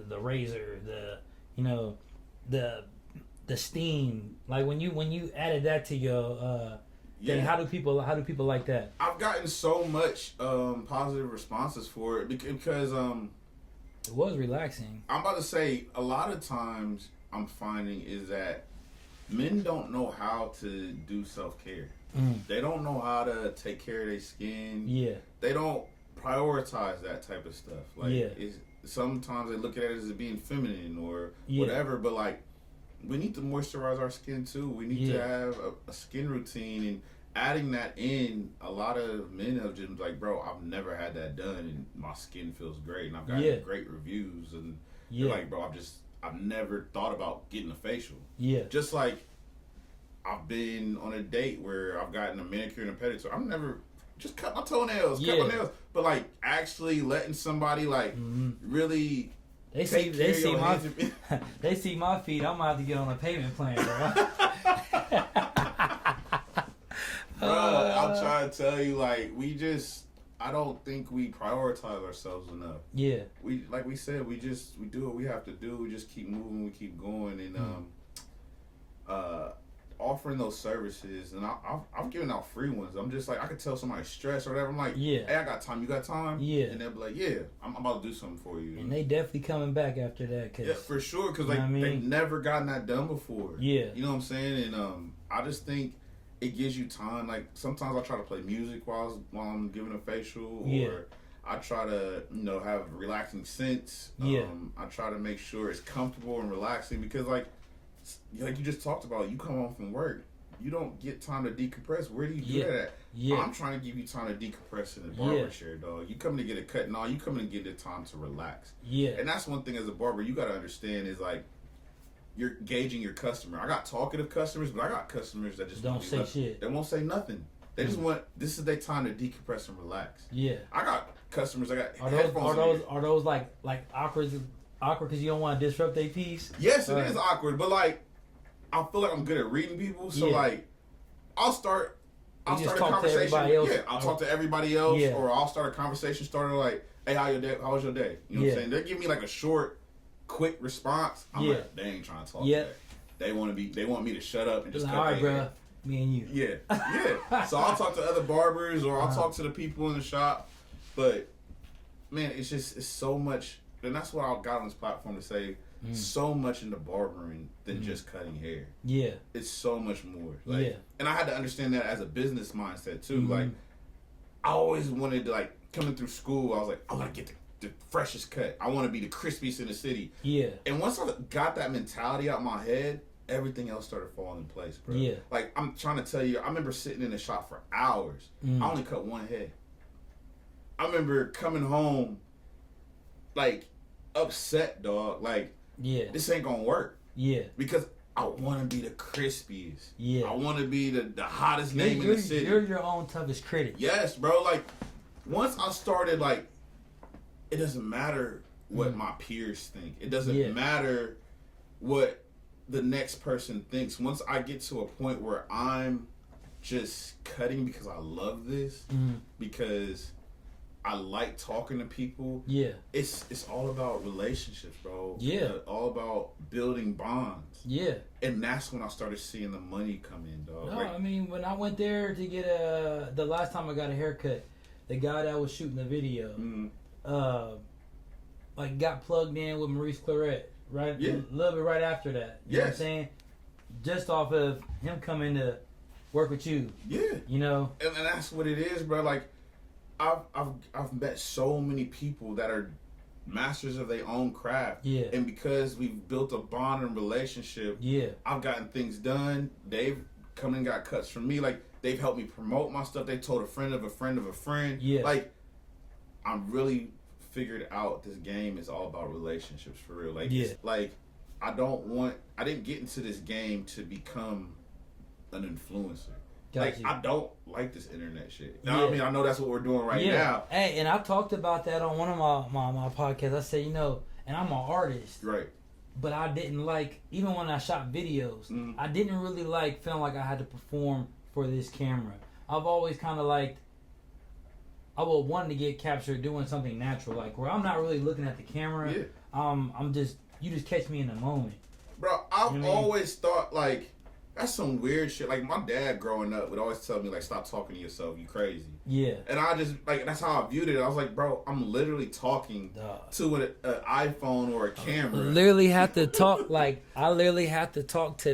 the razor, the steam. Like when you added that to your thing, how do people like that? I've gotten so much positive responses for it because it was relaxing. I'm about to say a lot of times I'm finding is that men don't know how to do self-care. They don't know how to take care of their skin. Yeah. They don't prioritize that type of stuff. Like, sometimes they look at it as being feminine or whatever, but like, we need to moisturize our skin too. We need to have a skin routine, and adding that in, a lot of men have just like, bro, I've never had that done and my skin feels great and I've got great reviews, and they're like, bro, I've never thought about getting a facial. Yeah. Just like, I've been on a date where I've gotten a manicure and a pedicure. I've never just cut my toenails, cut my nails, but like actually letting somebody like really they see my feet. I'm gonna have to get on a payment plan, bro. I'm trying to tell you, like I don't think we prioritize ourselves enough. Yeah. Like we said, we do what we have to do. We just keep moving, we keep going, and offering those services, and I'm giving out free ones. I'm just like, I could tell somebody's stressed or whatever. I'm like, hey, I got time. You got time? Yeah. And they'll be like, yeah, I'm about to do something for you. And they definitely coming back after that. Cause, yeah, for sure. Because like, they've never gotten that done before. Yeah. You know what I'm saying? And I just think it gives you time. Like, sometimes I try to play music while I'm giving a facial, or I try to, have relaxing scents. I try to make sure it's comfortable and relaxing because like you just talked about, you come home from work, you don't get time to decompress. Where do you do that at? Yeah. I'm trying to give you time to decompress in the barber chair, dog. You come to get a cut, no, you come to get the time to relax. Yeah. And that's one thing as a barber you got to understand is like, you're gauging your customer. I got talkative customers, but I got customers that just don't say shit. They won't say nothing. They just want, this is their time to decompress and relax. Yeah. I got customers, I got headphones. Are those like awkward because you don't want to disrupt their piece? Yes, it is awkward, but like, I feel like I'm good at reading people, so like, I'll start a conversation. I'll talk to everybody else, or I'll start a conversation starting like, hey, how was your day? You know what I'm saying? They give me like a short, quick response. I'm like, they ain't trying to talk today. They want me to shut up and just cut all right, bro. Me and you. Yeah. So I'll talk to other barbers or I'll talk to the people in the shop. But, man, it's so much. And that's what I got on this platform to say. So much into barbering than just cutting hair. Yeah. It's so much more. Like, and I had to understand that as a business mindset, too. Like, I always wanted to, like, coming through school, I was like, I want to get the freshest cut. I want to be the crispiest in the city. Yeah. And once I got that mentality out my head, everything else started falling in place, bro. Yeah. Like, I'm trying to tell you, I remember sitting in the shop for hours. I only cut one head. I remember coming home, like, upset, dog. Like, this ain't gonna work. Yeah. Because I want to be the crispiest. Yeah. I want to be the hottest name in the city. You're your own toughest critic. Yes, bro. Like, once I started, like, it doesn't matter what my peers think. It doesn't matter what the next person thinks. Once I get to a point where I'm just cutting because I love this, because I like talking to people. Yeah. It's all about relationships, bro. Yeah. All about building bonds. Yeah. And that's when I started seeing the money come in, dog. No, I mean, when I went there to get the last time I got a haircut, the guy that was shooting the video, like got plugged in with Maurice Claret, right? Yeah. A little bit right after that. You know what I'm saying? Just off of him coming to work with you. Yeah. You know? And that's what it is, bro. Like, I've met so many people that are masters of their own craft. Yeah. And because we've built a bond and relationship, I've gotten things done. They've come and got cuts from me. Like, they've helped me promote my stuff. They told a friend of a friend of a friend. Yeah. Like, I'm really figured out this game is all about relationships for real. Like, like, I didn't get into this game to become an influencer. Like, I don't like this internet shit. You know what I mean? I know that's what we're doing right now. Hey, and I talked about that on one of my podcasts. I said, you know, and I'm an artist. Right. But I didn't like, even when I shot videos, I didn't really like feeling like I had to perform for this camera. I've always kind of liked, I would want to get captured doing something natural, like where I'm not really looking at the camera. Yeah. I'm just, you just catch me in the moment. Bro, I've always thought, like, that's some weird shit. Like, my dad growing up would always tell me, like, stop talking to yourself, you crazy. Yeah. And I just, like, that's how I viewed it. I was like, bro, I'm literally talking to an iPhone or a camera. Literally have to talk, like, I literally have to talk to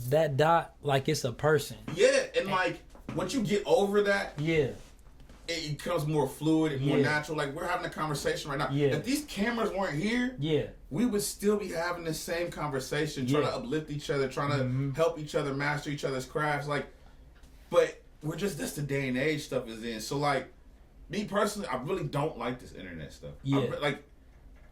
that dot like it's a person. Yeah, and like, once you get over that, it becomes more fluid and more natural. Like, we're having a conversation right now. Yeah. If these cameras weren't here, we would still be having the same conversation, trying to uplift each other, trying to help each other master each other's crafts. Like, but we're just, that's the day and age stuff is in. So, like, me personally, I really don't like this internet stuff. Yeah.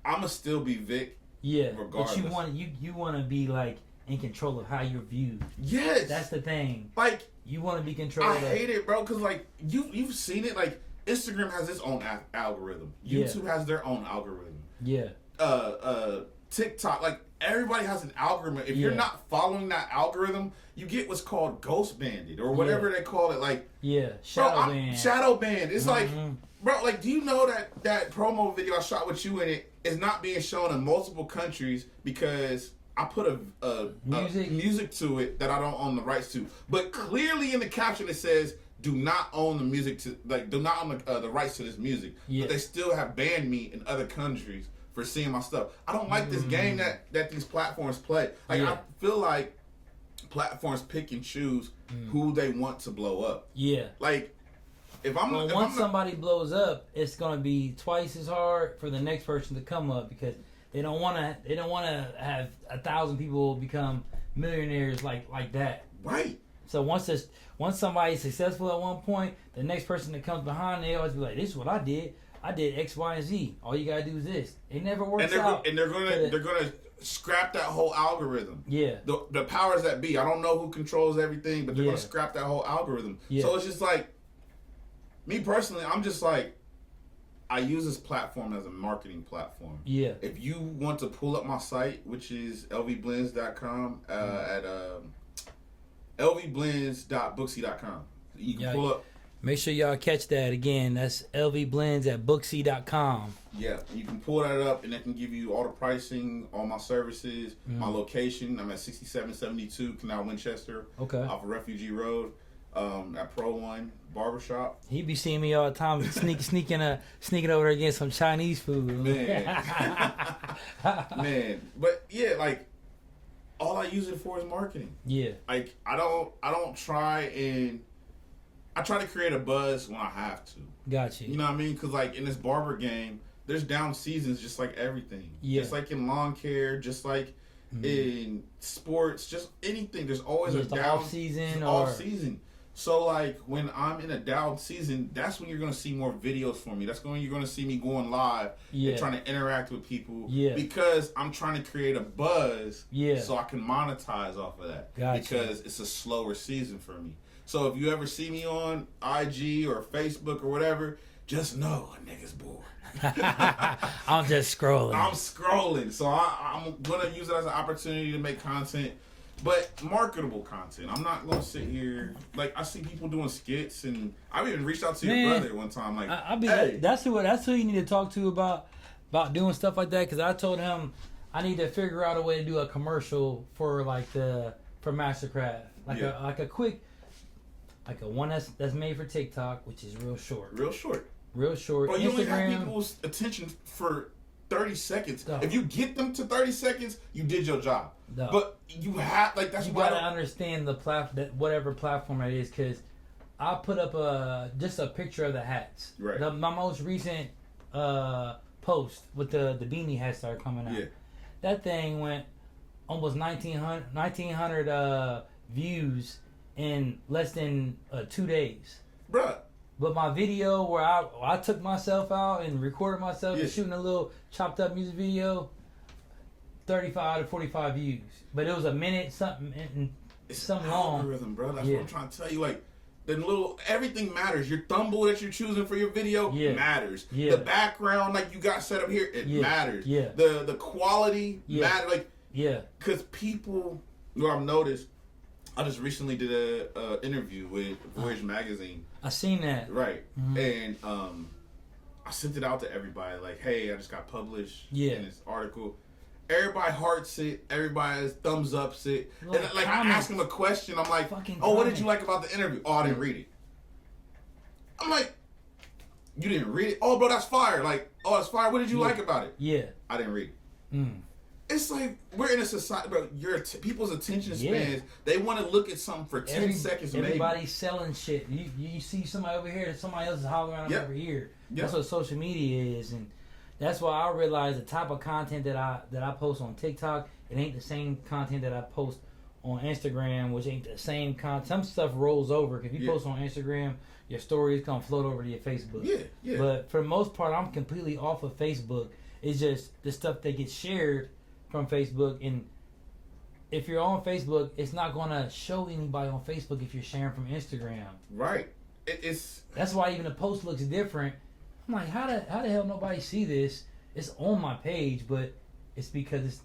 I'm going to still be Vic. Yeah. Regardless. But you want to be, like, in control of how you're viewed. Yes. That's the thing. Like, you want to be controlled. I hate it, bro, because, like, you've seen it. Like, Instagram has its own algorithm. YouTube has their own algorithm. Yeah. TikTok, like, everybody has an algorithm. If you're not following that algorithm, you get what's called ghost banded or whatever they call it. Like, shadow banned. Shadow banned. It's like, bro, like, do you know that promo video I shot with you in it is not being shown in multiple countries because I put a music to it that I don't own the rights to. But clearly in the caption it says, do not own the music to, like, do not own the rights to this music. Yeah. But they still have banned me in other countries for seeing my stuff. I don't like this game that these platforms play. Like, I feel like platforms pick and choose who they want to blow up. Yeah. Like, once somebody blows up, it's gonna be twice as hard for the next person to come up because they don't want to have 1,000 people become millionaires like that. Right. So once somebody's successful at one point, the next person that comes behind, they always be like, "This is what I did. I did X, Y, and Z. All you gotta do is this." It never works out. And they're gonna scrap that whole algorithm. Yeah. The powers that be. I don't know who controls everything, but they're gonna scrap that whole algorithm. Yeah. So it's just like, me personally, I'm just like, I use this platform as a marketing platform. Yeah. If you want to pull up my site, which is lvblends.com, at lvblends.booksy.com. You can pull up. Make sure y'all catch that again. That's LV Blends at booksy.com. Yeah, you can pull that up, and that can give you all the pricing, all my services, my location. I'm at 6772 Canal Winchester, off of Refugee Road, at Pro One Barbershop. He be seeing me all the time, sneaking over there getting some Chinese food. Man, man, but yeah, like all I use it for is marketing. Yeah, like I don't try and. I try to create a buzz when I have to. Got you. You know what I mean? Because, like, in this barber game, there's down seasons just like everything. Yeah. Just like in lawn care, just like in sports, just anything. There's always a down season. Off season. So, like, when I'm in a down season, that's when you're going to see more videos from me. That's when you're going to see me going live and trying to interact with people. Yeah. Because I'm trying to create a buzz so I can monetize off of that. Gotcha. Because it's a slower season for me. So if you ever see me on IG or Facebook or whatever, just know a nigga's bored. I'm just scrolling. I'm scrolling. So I'm going to use it as an opportunity to make content, but marketable content. I'm not going to sit here. Like, I see people doing skits, and I've even reached out to your brother one time. Like, hey. That's who you need to talk to about doing stuff like that, because I told him I need to figure out a way to do a commercial for, like, for Mastercraft. Like a quick... Like a one that's made for TikTok, which is real short. Real short. But you only have people's attention for 30 seconds. Duh. If you get them to 30 seconds, you did your job. Duh. But you have, like, that's you why... You gotta understand that whatever platform it is, because I put up just a picture of the hats. Right. My most recent post with the beanie hats that are coming out. Yeah. That thing went almost 1,900 views in less than 2 days. Bruh. But my video where I took myself out and recorded myself and shooting a little chopped up music video, 35 to 45 views. But it was a minute something and something long. Algorithm, bro. That's what I'm trying to tell you. Like, everything matters. Your thumbnail that you're choosing for your video matters. Yeah. The background, like you got set up here, it matters. Yeah. The quality matters. Like, because people, I've noticed. I just recently did a interview with Voyage Magazine. I seen that. Right. And I sent it out to everybody. Like, hey, I just got published in this article. Everybody hearts it. Everybody thumbs ups it. And like, I ask them a question. I'm like, what did you like about the interview? Oh, I didn't read it. I'm like, you didn't read it? Oh, bro, that's fire. Like, oh, that's fire. What did you like about it? Yeah. I didn't read it. It's like, we're in a society, bro, people's attention spans, they want to look at something for 10 seconds maybe. Everybody's selling shit. You see somebody over here, somebody else is hollering at them over here. That's what social media is, and that's why I realized the type of content that I post on TikTok, it ain't the same content that I post on Instagram, which ain't the same content. Some stuff rolls over. If you post on Instagram, your stories gonna float over to your Facebook. Yeah. But for the most part, I'm completely off of Facebook. It's just the stuff that gets shared from Facebook, and if you're on Facebook, it's not gonna show anybody on Facebook if you're sharing from Instagram. Right. That's why even the post looks different. I'm like, how the hell nobody see this? It's on my page, but it's because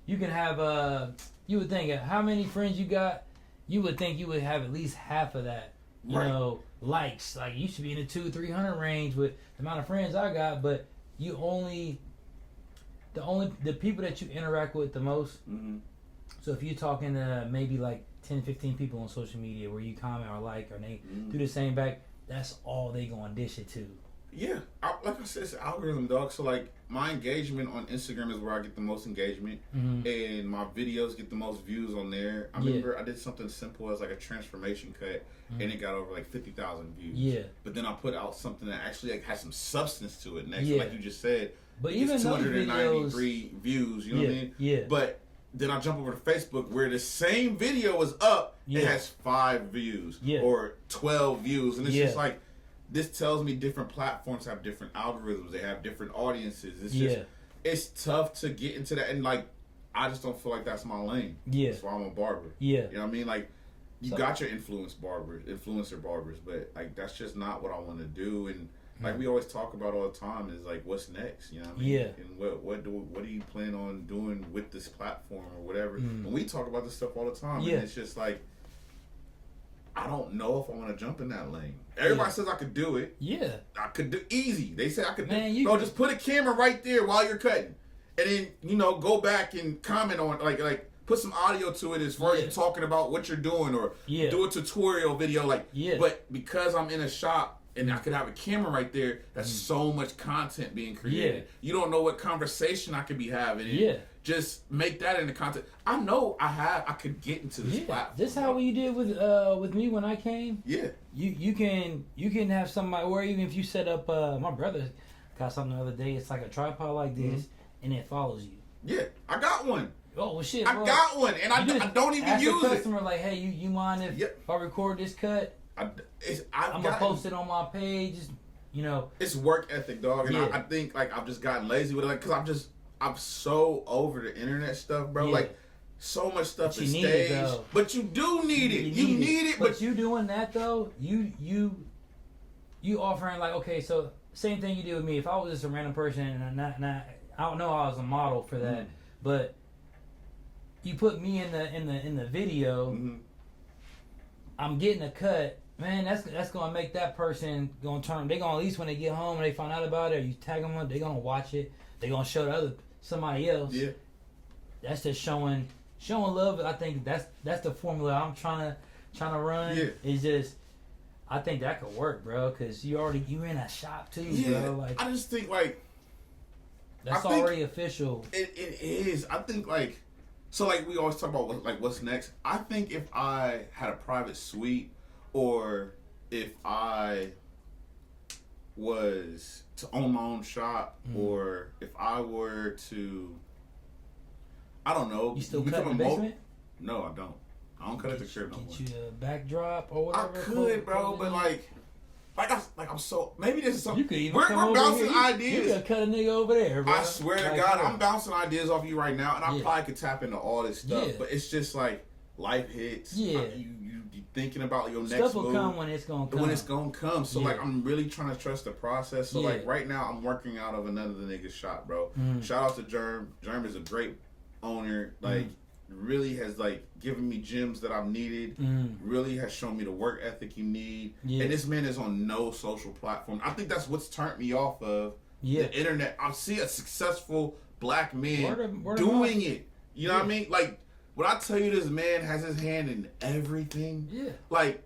you can have you would think how many friends you got, you would think you would have at least half of that. You know, likes. Like, you should be in the 200-300 range with the amount of friends I got, but you only. The people that you interact with the most. So if you're talking to maybe like 10-15 people on social media where you comment or like or they do the same back, that's all they gonna dish it to. Yeah, like I said, it's an algorithm, dog. So like my engagement on Instagram is where I get the most engagement, and my videos get the most views on there. I remember I did something simple as like a transformation cut, and it got over like 50,000 views. Yeah, but then I put out something that actually like had some substance to it. Next, like you just said. But even 293 views, you know what I mean? Yeah. But then I jump over to Facebook where the same video is up. It has 5 views or 12 views. And it's just like, this tells me different platforms have different algorithms. They have different audiences. It's just, it's tough to get into that. And like, I just don't feel like that's my lane. That's why I'm a barber. You know what I mean? Like, you got your influencer barbers, but like, that's just not what I want to do. And like we always talk about all the time is like, what's next? You know what I mean? And what do you plan on doing with this platform or whatever? And we talk about this stuff all the time. And it's just like, I don't know if I want to jump in that lane. Everybody says I could do it. Yeah. I could do easy. They say I could Man, do. Bro, just put a camera right there while you're cutting, and then go back and comment on like put some audio to it as far as you talking about what you're doing, or do a tutorial video But because I'm in a shop and I could have a camera right there, that's so much content being created. You don't know what conversation I could be having. And just make that into content. I know I could get into this platform. This how you did with me when I came. Yeah. You can have somebody, or even if you set up my brother got something the other day. It's like a tripod like this, and it follows you. Yeah, I got one. Oh well, shit, bro. I got one, and I don't even use it. Ask the customer like, hey, you mind if I record this cut? I'm gonna post it on my page. It's work ethic, dog, and I think like I've just gotten lazy with it, because I'm so over the internet stuff, bro. Like, so much stuff is staged, but you do need it. You need it, but you doing that though, you offering like, okay, so same thing you did with me. If I was just a random person and I don't know I was a model for that, but you put me in the video, I'm getting a cut. Man, that's gonna make that person gonna turn. They gonna, at least when they get home and they find out about it, or you tag them, they gonna watch it. They gonna show to somebody else. Yeah, that's just showing love. I think that's the formula I'm trying to run. Yeah, is just, I think that could work, bro. Cause you in a shop too, bro. Like, I just think like that's already official. It is. I think like, so like we always talk about what's next. I think if I had a private suite, or if I was to own my own shop, or if I were to, I don't know. You still cut in the basement? No, I don't. I don't cut at the crib no more. Get you a backdrop or whatever. I could, bro, but I'm so, maybe this is something. You could even we're bouncing ideas. You could cut a nigga over there, bro. I swear to God, I'm bouncing ideas off you right now, and I probably could tap into all this stuff. But it's just like life hits. You thinking about your next stuff will move. Come when it's gonna come. When it's gonna come. So like, I'm really trying to trust the process. So like right now, I'm working out of another nigga's shop, bro. Shout out to Germ. Germ is a great owner. Like, really has like given me gems that I've needed. Really has shown me the work ethic you need. And this man is on no social platform. I think that's what's turned me off of the internet. I see a successful black man doing it. You know what I mean? Like, when I tell you this man has his hand in everything, like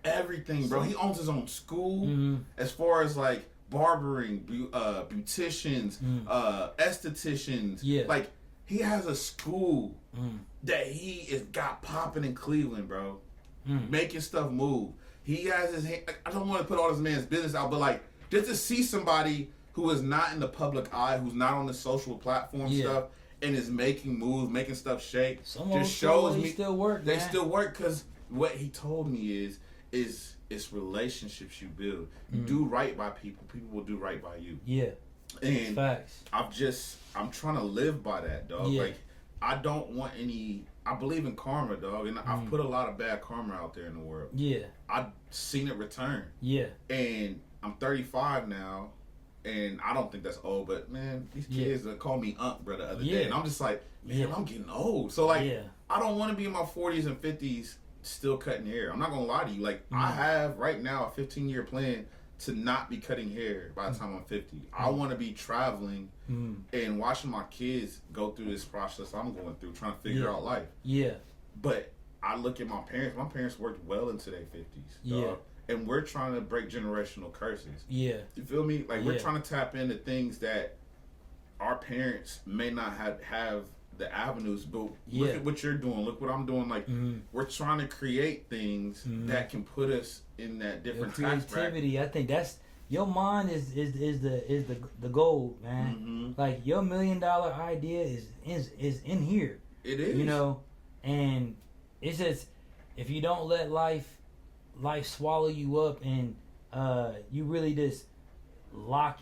everything, bro. He owns his own school as far as like barbering, beauticians, estheticians. Like, he has a school that he is got popping in Cleveland, bro. Making stuff move. He has his hand. I don't want to put all this man's business out, but like, just to see somebody who is not in the public eye, who's not on the social platform stuff, and is making moves, making stuff shake, just shows me still work. They still work, because what he told me is it's relationships you build. You do right by people, people will do right by you. Yeah. And facts. I'm trying to live by that, dog. Like, I don't want any. I believe in karma, dog, and I've put a lot of bad karma out there in the world. Yeah. I've seen it return. Yeah. And I'm 35 now. And I don't think that's old, but man, these kids that call me Unc, bro, the other day, and I'm just like, man, I'm getting old. So like, I don't want to be in my 40s and 50s still cutting hair. I'm not gonna lie to you. Like, I have right now a 15-year plan to not be cutting hair by the time I'm 50. I want to be traveling and watching my kids go through this process I'm going through, trying to figure out life. Yeah. But I look at my parents. My parents worked well into their 50s. Dog. And we're trying to break generational curses. Yeah. You feel me? Like, we're trying to tap into things that our parents may not have the avenues, but look at what you're doing. Look what I'm doing. Like, we're trying to create things that can put us in that different creativity. I think that's, your mind is the goal, man. Like, your $1 million idea is in here. It is. You know, and it's just, if you don't let life swallow you up, and you really just lock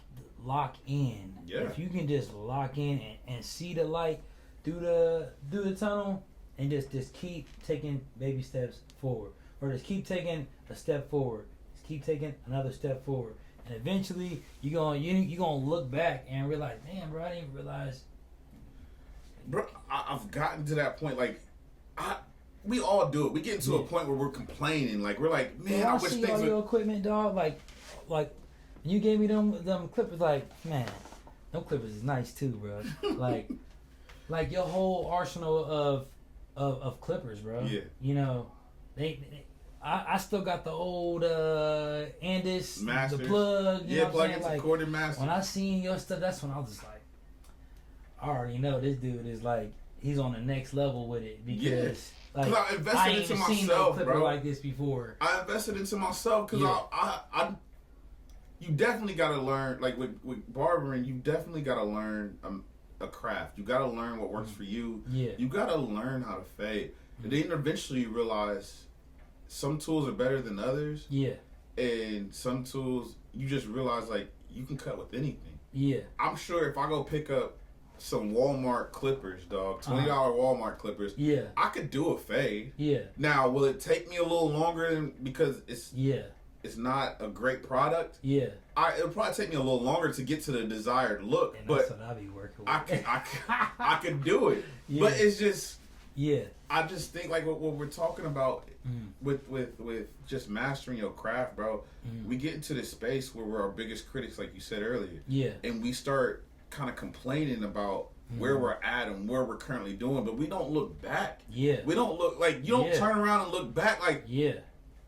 in. Yeah. If you can just lock in and see the light through the tunnel, and just keep taking baby steps forward, or just keep taking a step forward, just keep taking another step forward, and eventually you're gonna look back and realize, damn, bro, I didn't realize. Bro, I've gotten to that point. Like, we all do it. We get into a point where we're complaining. Like, we're like, man, I wish see things all your equipment, dog. Like, you gave me them clippers. Like, man, them clippers is nice too, bro. like your whole arsenal of clippers, bro. Yeah. You know, I still got the old Andis, Masters. the plug. You know what I'm saying? Like, corded master. when I seen your stuff, that's when I was just like, I already know this dude is like, he's on the next level with it because like I invested I ain't into even seen no myself, clipper bro. like this before. I invested into myself because I you definitely got to learn, like with barbering, you definitely got to learn a craft. You got to learn what works for you. Yeah. You got to learn how to fade. And then eventually you realize some tools are better than others. Yeah. And some tools, you just realize, like, you can cut with anything. Yeah. I'm sure if I go pick up some Walmart clippers, dog, $20 Walmart clippers, Yeah. I could do a fade. Yeah. Now, will it take me a little longer because it's not a great product? Yeah. It'll probably take me a little longer to get to the desired look, And but that's what I be working with. I could do it. Yeah. But it's just, yeah. I just think like what we're talking about with just mastering your craft, bro. We get into this space where we're our biggest critics, like you said earlier. Yeah. And we start kind of complaining about where we're at and where we're currently doing, but we don't look back. Yeah. We don't look like, you don't turn around and look back like. Yeah.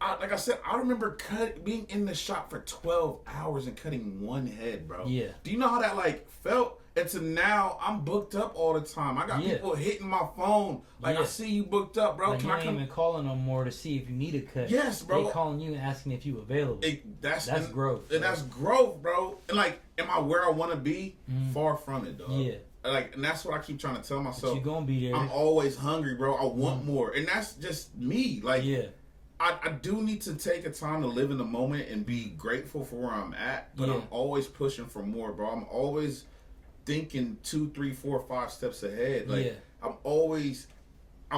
Like I said, I remember being in the shop for 12 hours and cutting one head, bro. Yeah. Do you know how that like felt? And to now, I'm booked up all the time. I got people hitting my phone. Like, I see you booked up, bro. Like, Can you I ain't come? even calling them more to see if you need a cut. Yes, bro. They calling you and asking if you available. That's growth. And that's growth, bro. And like, am I where I want to be? Far from it, dog. Yeah. Like, and that's what I keep trying to tell myself. But you gonna be there. I'm always hungry, bro. I want more. And that's just me. Like, I do need to take a time to live in the moment and be grateful for where I'm at, but I'm always pushing for more, bro. I'm always thinking 2, 3, 4, 5 steps ahead. Like, I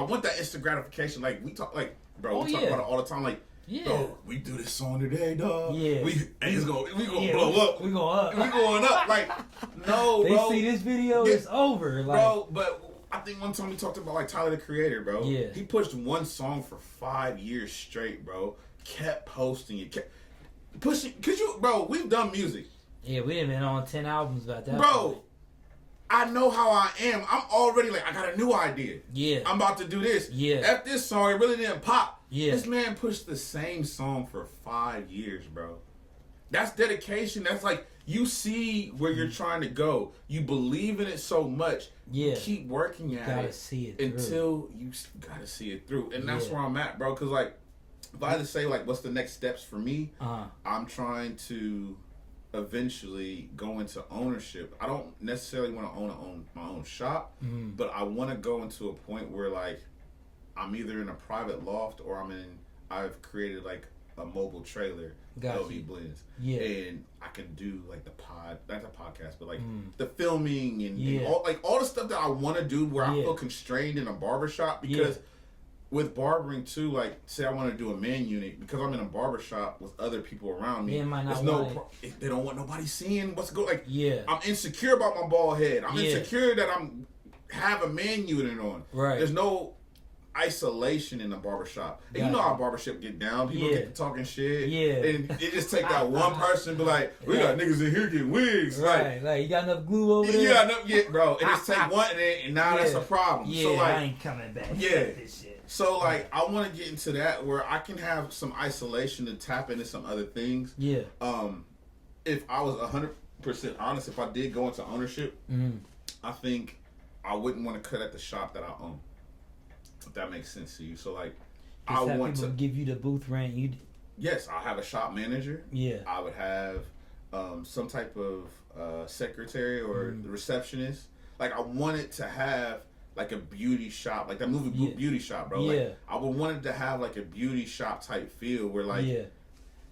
want that instant gratification. Like, we talk, like, bro, we talk about it all the time. Like, bro, we do this song today, dog. Yeah. We gonna blow up. We going up. We going up. Like, no, bro. They see this video, it's over. Like, bro, but I think one time we talked about like Tyler the Creator, bro. Yeah. He pushed one song for 5 years straight, bro. Kept posting it, kept pushing. Cause bro, we've done music. Yeah, we done been on 10 albums about that. Bro, point. I know how I am. I'm already like, I got a new idea. Yeah. I'm about to do this. Yeah. After this song, it really didn't pop. Yeah. This man pushed the same song for 5 years, bro. That's dedication. That's like, you see where you're trying to go. You believe in it so much. Yeah. You keep working at it. Gotta see it until you gotta see it through. And that's where I'm at, bro. Cause like, if I had to say like, what's the next steps for me? I'm trying to eventually go into ownership. I don't necessarily want to own my own shop, but I want to go into a point where like, I'm either in a private loft or I've created like a mobile trailer. LV BLENDZ. Yeah. And I can do like not the podcast, but like the filming and all the stuff that I want to do where I feel constrained in a barbershop because with barbering too, like say I want to do a man unit because I'm in a barbershop with other people around me. They don't want nobody seeing what's going. Like I'm insecure about my bald head. I'm insecure that have a man unit on. Right. There's no isolation in the barbershop. And you know how barbershop get down. People get to talking shit. Yeah. And it just take that one person and be like, we got niggas in here getting wigs. Right. Like you got enough glue over there? Yeah, bro. And just take one and now that's a problem. Yeah, so, like, I ain't coming back. Yeah. This shit. So like I want to get into that where I can have some isolation to tap into some other things. Yeah. If I was 100% honest, if I did go into ownership, I think I wouldn't want to cut at the shop that I own. If that makes sense to you. So like I want to give you the booth rent. Yes, I'll have a shop manager. Yeah. I would have some type of secretary or the receptionist. Like I wanted to have like a beauty shop, like that movie Beauty Shop, bro. Yeah. Like, I would want it to have like a beauty shop type feel where like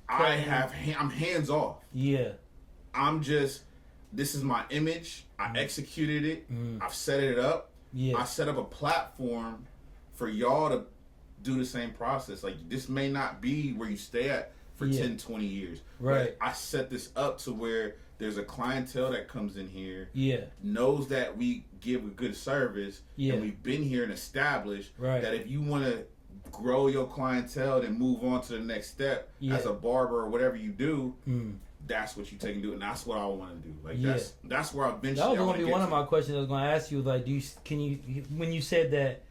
I'm hands off. Yeah. I'm just, this is my image. I executed it. I've set it up. Yeah. I set up a platform for y'all to do the same process. Like this may not be where you stay at for 10, 20 years. Right. But I set this up to where there's a clientele that comes in here, knows that we give a good service, and we've been here and established that if you want to grow your clientele and move on to the next step as a barber or whatever you do. That's what you take and do, and that's what I want to do. Like that's where eventually. That was going to be one of my questions. I was going to ask you, like, when you said that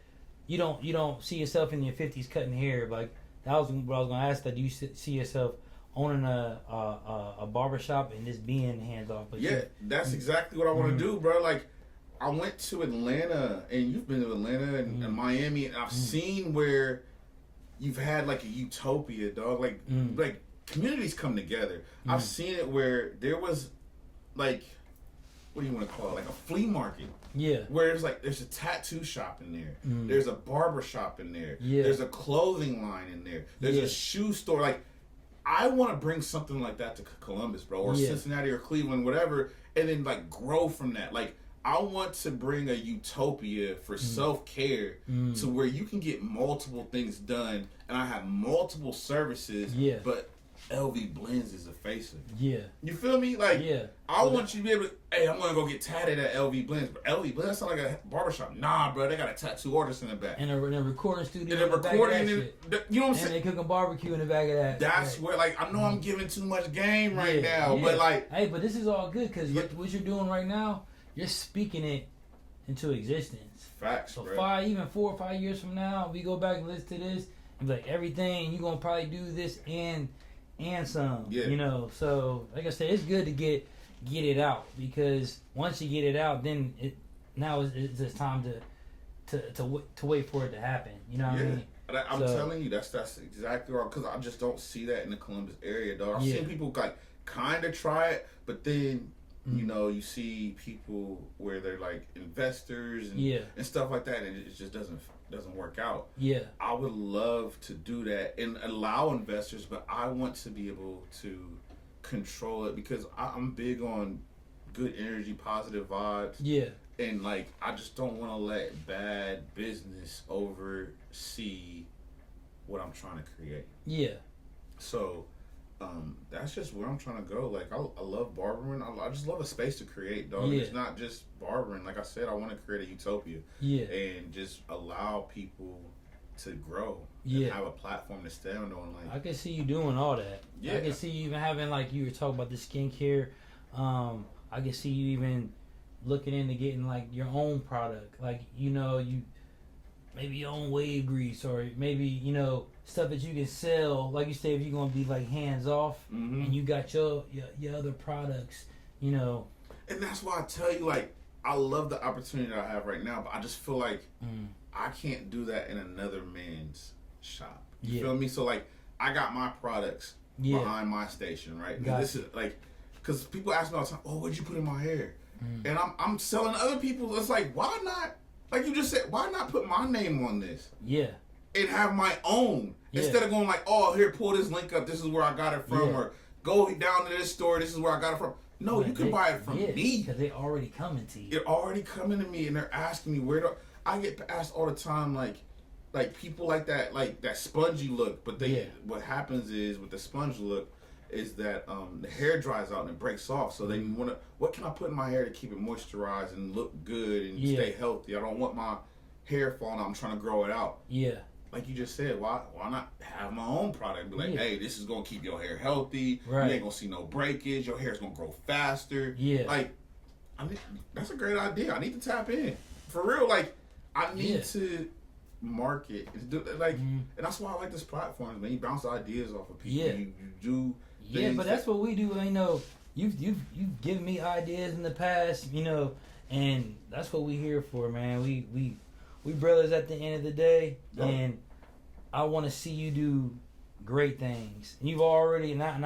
you don't see yourself in your 50s cutting hair, like that was what I was going to ask. That do you see yourself owning a barbershop and just being hands off? That's exactly what I want to do, bro. Like, I went to Atlanta, and you've been to Atlanta and Miami, and I've seen where you've had like a utopia, dog. Like communities come together. I've seen it where there was like, what do you want to call it? Like a flea market. Yeah. Where there's a tattoo shop in there. There's a barber shop in there. Yeah. There's a clothing line in there. There's a shoe store. Like, I want to bring something like that to Columbus, bro, or Cincinnati or Cleveland, whatever, and then like grow from that. Like, I want to bring a utopia for self-care to where you can get multiple things done, and I have multiple services, but LV Blends is the face of it. Yeah. You feel me? Like, I want you to be able to, hey, I'm going to go get tatted at LV Blends. But LV Blends sound like a barbershop. Nah, bro, they got a tattoo artist in the back. And a recording studio and a recording, you know what I'm saying? And they cooking barbecue in the back of that. That's where, like, I know I'm giving too much game right now, but like. Hey, but this is all good because what you're doing right now, you're speaking it into existence. Facts, so bro. Even 4 or 5 years from now, we go back and listen to this and be like, everything, you're going to probably do this and some, you know. So like I said, it's good to get it out, because once you get it out, then it's just time to wait for it to happen. You know what I mean? I'm telling you, that's exactly right, because I just don't see that in the Columbus area, dog. I've seen people like kind of try it, but then you know, you see people where they're like investors and stuff like that, and it just doesn't work out. Yeah, I would love to do that and allow investors, but I want to be able to control it, because I'm big on good energy, positive vibes. Yeah, and like, I just don't want to let bad business oversee what I'm trying to create. Yeah, so that's just where I'm trying to go. Like, I love barbering. I just love a space to create, dog. It's not just barbering. Like I said, I want to create a utopia. Yeah. And just allow people to grow. And have a platform to stand on. Like, I can see you doing all that. Yeah. I can see you even having, like, you were talking about the skincare. I can see you even looking into getting, like, your own product. Like, you know, you maybe your own wave grease, or maybe, you know, stuff that you can sell. Like you say, if you're gonna be like hands off, and you got your other products, you know. And that's why I tell you, like, I love the opportunity that I have right now, but I just feel like I can't do that in another man's shop. You feel me? So like, I got my products behind my station, right? This is like, because people ask me all the time, oh, what'd you put in my hair? And I'm selling other people. It's like, why not? Like you just said, why not put my name on this? Yeah. And have my own. Instead of going like, oh, here, pull this link up. This is where I got it from. Or go down to this store. This is where I got it from. No, you can buy it from me. Because they're already coming to you. They're already coming to me, and they're asking me where to. I get asked all the time, like people like that spongy look. But what happens is, with the sponge look, is that the hair dries out and it breaks off. So they want to, what can I put in my hair to keep it moisturized and look good and stay healthy? I don't want my hair falling out. I'm trying to grow it out. Yeah. Like you just said, why not have my own product? Be like, hey, this is going to keep your hair healthy. Right. You ain't going to see no breakage. Your hair's going to grow faster. Yeah. Like, that's a great idea. I need to tap in. For real, like, I need to market. Like, and that's why I like this platform, man. You bounce ideas off of people. Yeah. You do. Yeah, but that's what we do. You know, you've given me ideas in the past, you know, and that's what we here for, man. We brothers at the end of the day, and I want to see you do great things. And you've already not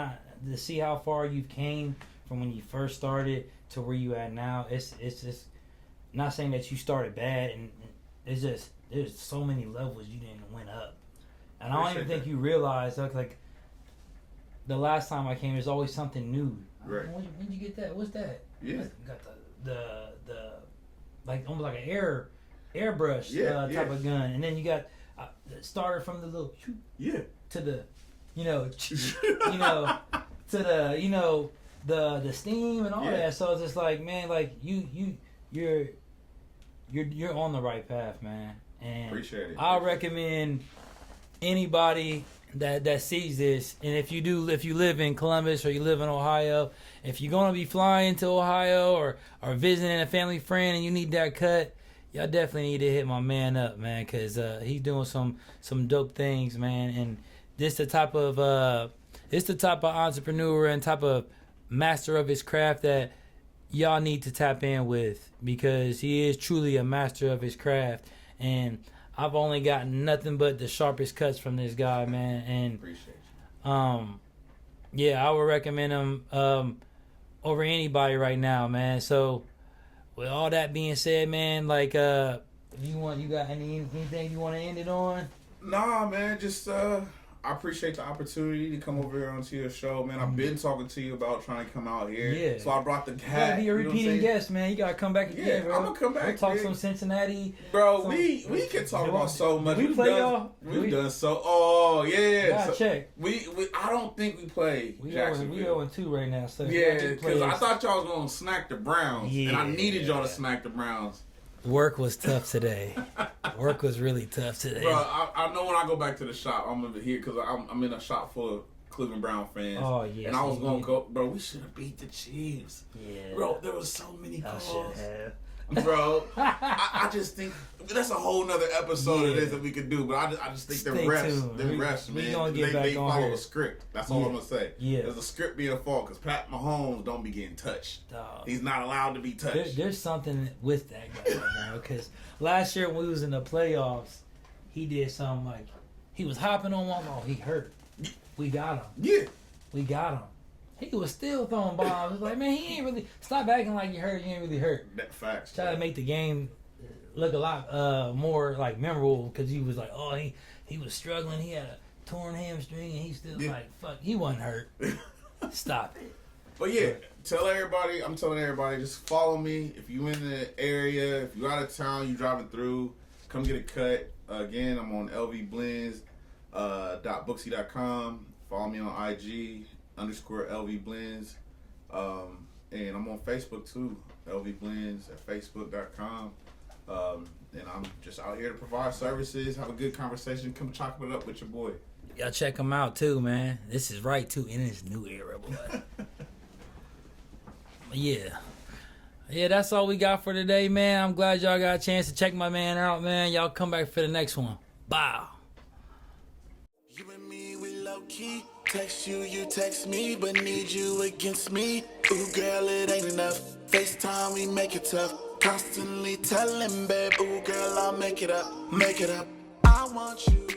to see how far you've came from when you first started to where you at now. It's just not saying that you started bad, and it's just there's so many levels you didn't went up, and I don't even think you realize like. The last time I came, there's always something new. Right. Where'd you get that? What's that? Yeah. Got the like almost like an airbrush type of gun, and then you got started from the little to the to the the steam and all that. So it's just like, man, like you're on the right path, man. And appreciate it. I recommend anybody that sees this, and if you live in Columbus or you live in Ohio, if you're gonna be flying to Ohio or visiting a family friend and you need that cut, y'all definitely need to hit my man up, man, because he's doing some dope things, man. And this the type of entrepreneur and type of master of his craft that y'all need to tap in with, because he is truly a master of his craft. And I've only gotten nothing but the sharpest cuts from this guy, man. And Appreciate you. Yeah, I would recommend him over anybody right now, man. So with all that being said, man, like if you got anything you want to end it on? Nah, man, just I appreciate the opportunity to come over here onto your show, man. I've been talking to you about trying to come out here. Yeah. So I brought the hat. You gotta be a repeating guest, man. You gotta come back again, Yeah, bro. I'm gonna come back. We'll talk some Cincinnati. Bro, we can talk about so much. We play y'all? We've done so. Oh yeah. Gotta check. We I don't think we play Jacksonville. We 0-2 right now. So yeah, because I thought y'all was gonna smack the Browns, and I needed y'all to smack the Browns. Work was tough today. Work was really tough today. Bro, I know when I go back to the shop, I'm gonna be here because I'm in a shop full of Cleveland Brown fans. Oh yeah. And I was gonna go, bro. We should have beat the Chiefs. Yeah. Bro, there was so many calls. I should have. Bro, I just think that's a whole nother episode of this that we could do. But I just think the refs, man, they follow a script. That's all I'm gonna say. Yeah. There's a script being fault because Pat Mahomes don't be getting touched. Dog. He's not allowed to be touched. There's something with that guy, man. Because last year when we was in the playoffs, he did something like he was hopping on one ball. He hurt. We got him. Yeah. We got him. He was still throwing bombs. It's like, man, he ain't really... Stop acting like you hurt. You ain't really hurt. That facts. Try to make the game look a lot more, like, memorable, because he was like, oh, he was struggling. He had a torn hamstring, and he still like, fuck, he wasn't hurt. Stop it. But yeah, I'm telling everybody, just follow me. If you in the area, if you out of town, you driving through, come get a cut. Again, I'm on lvblends.booksy.com. Follow me on IG _LVBlends. And I'm on Facebook too, LVBlends at facebook.com. And I'm just out here to provide services, have a good conversation, come chop it up with your boy. Y'all check him out too, man. This is right too in this new era, boy. Yeah, that's all we got for today, man. I'm glad y'all got a chance to check my man out, man. Y'all come back for the next one. Bye. You and me, we low key. Text you, you text me, but need you against me. Ooh, girl, it ain't enough. FaceTime, we make it tough. Constantly telling, babe, ooh, girl, I'll make it up. Make it up. I want you.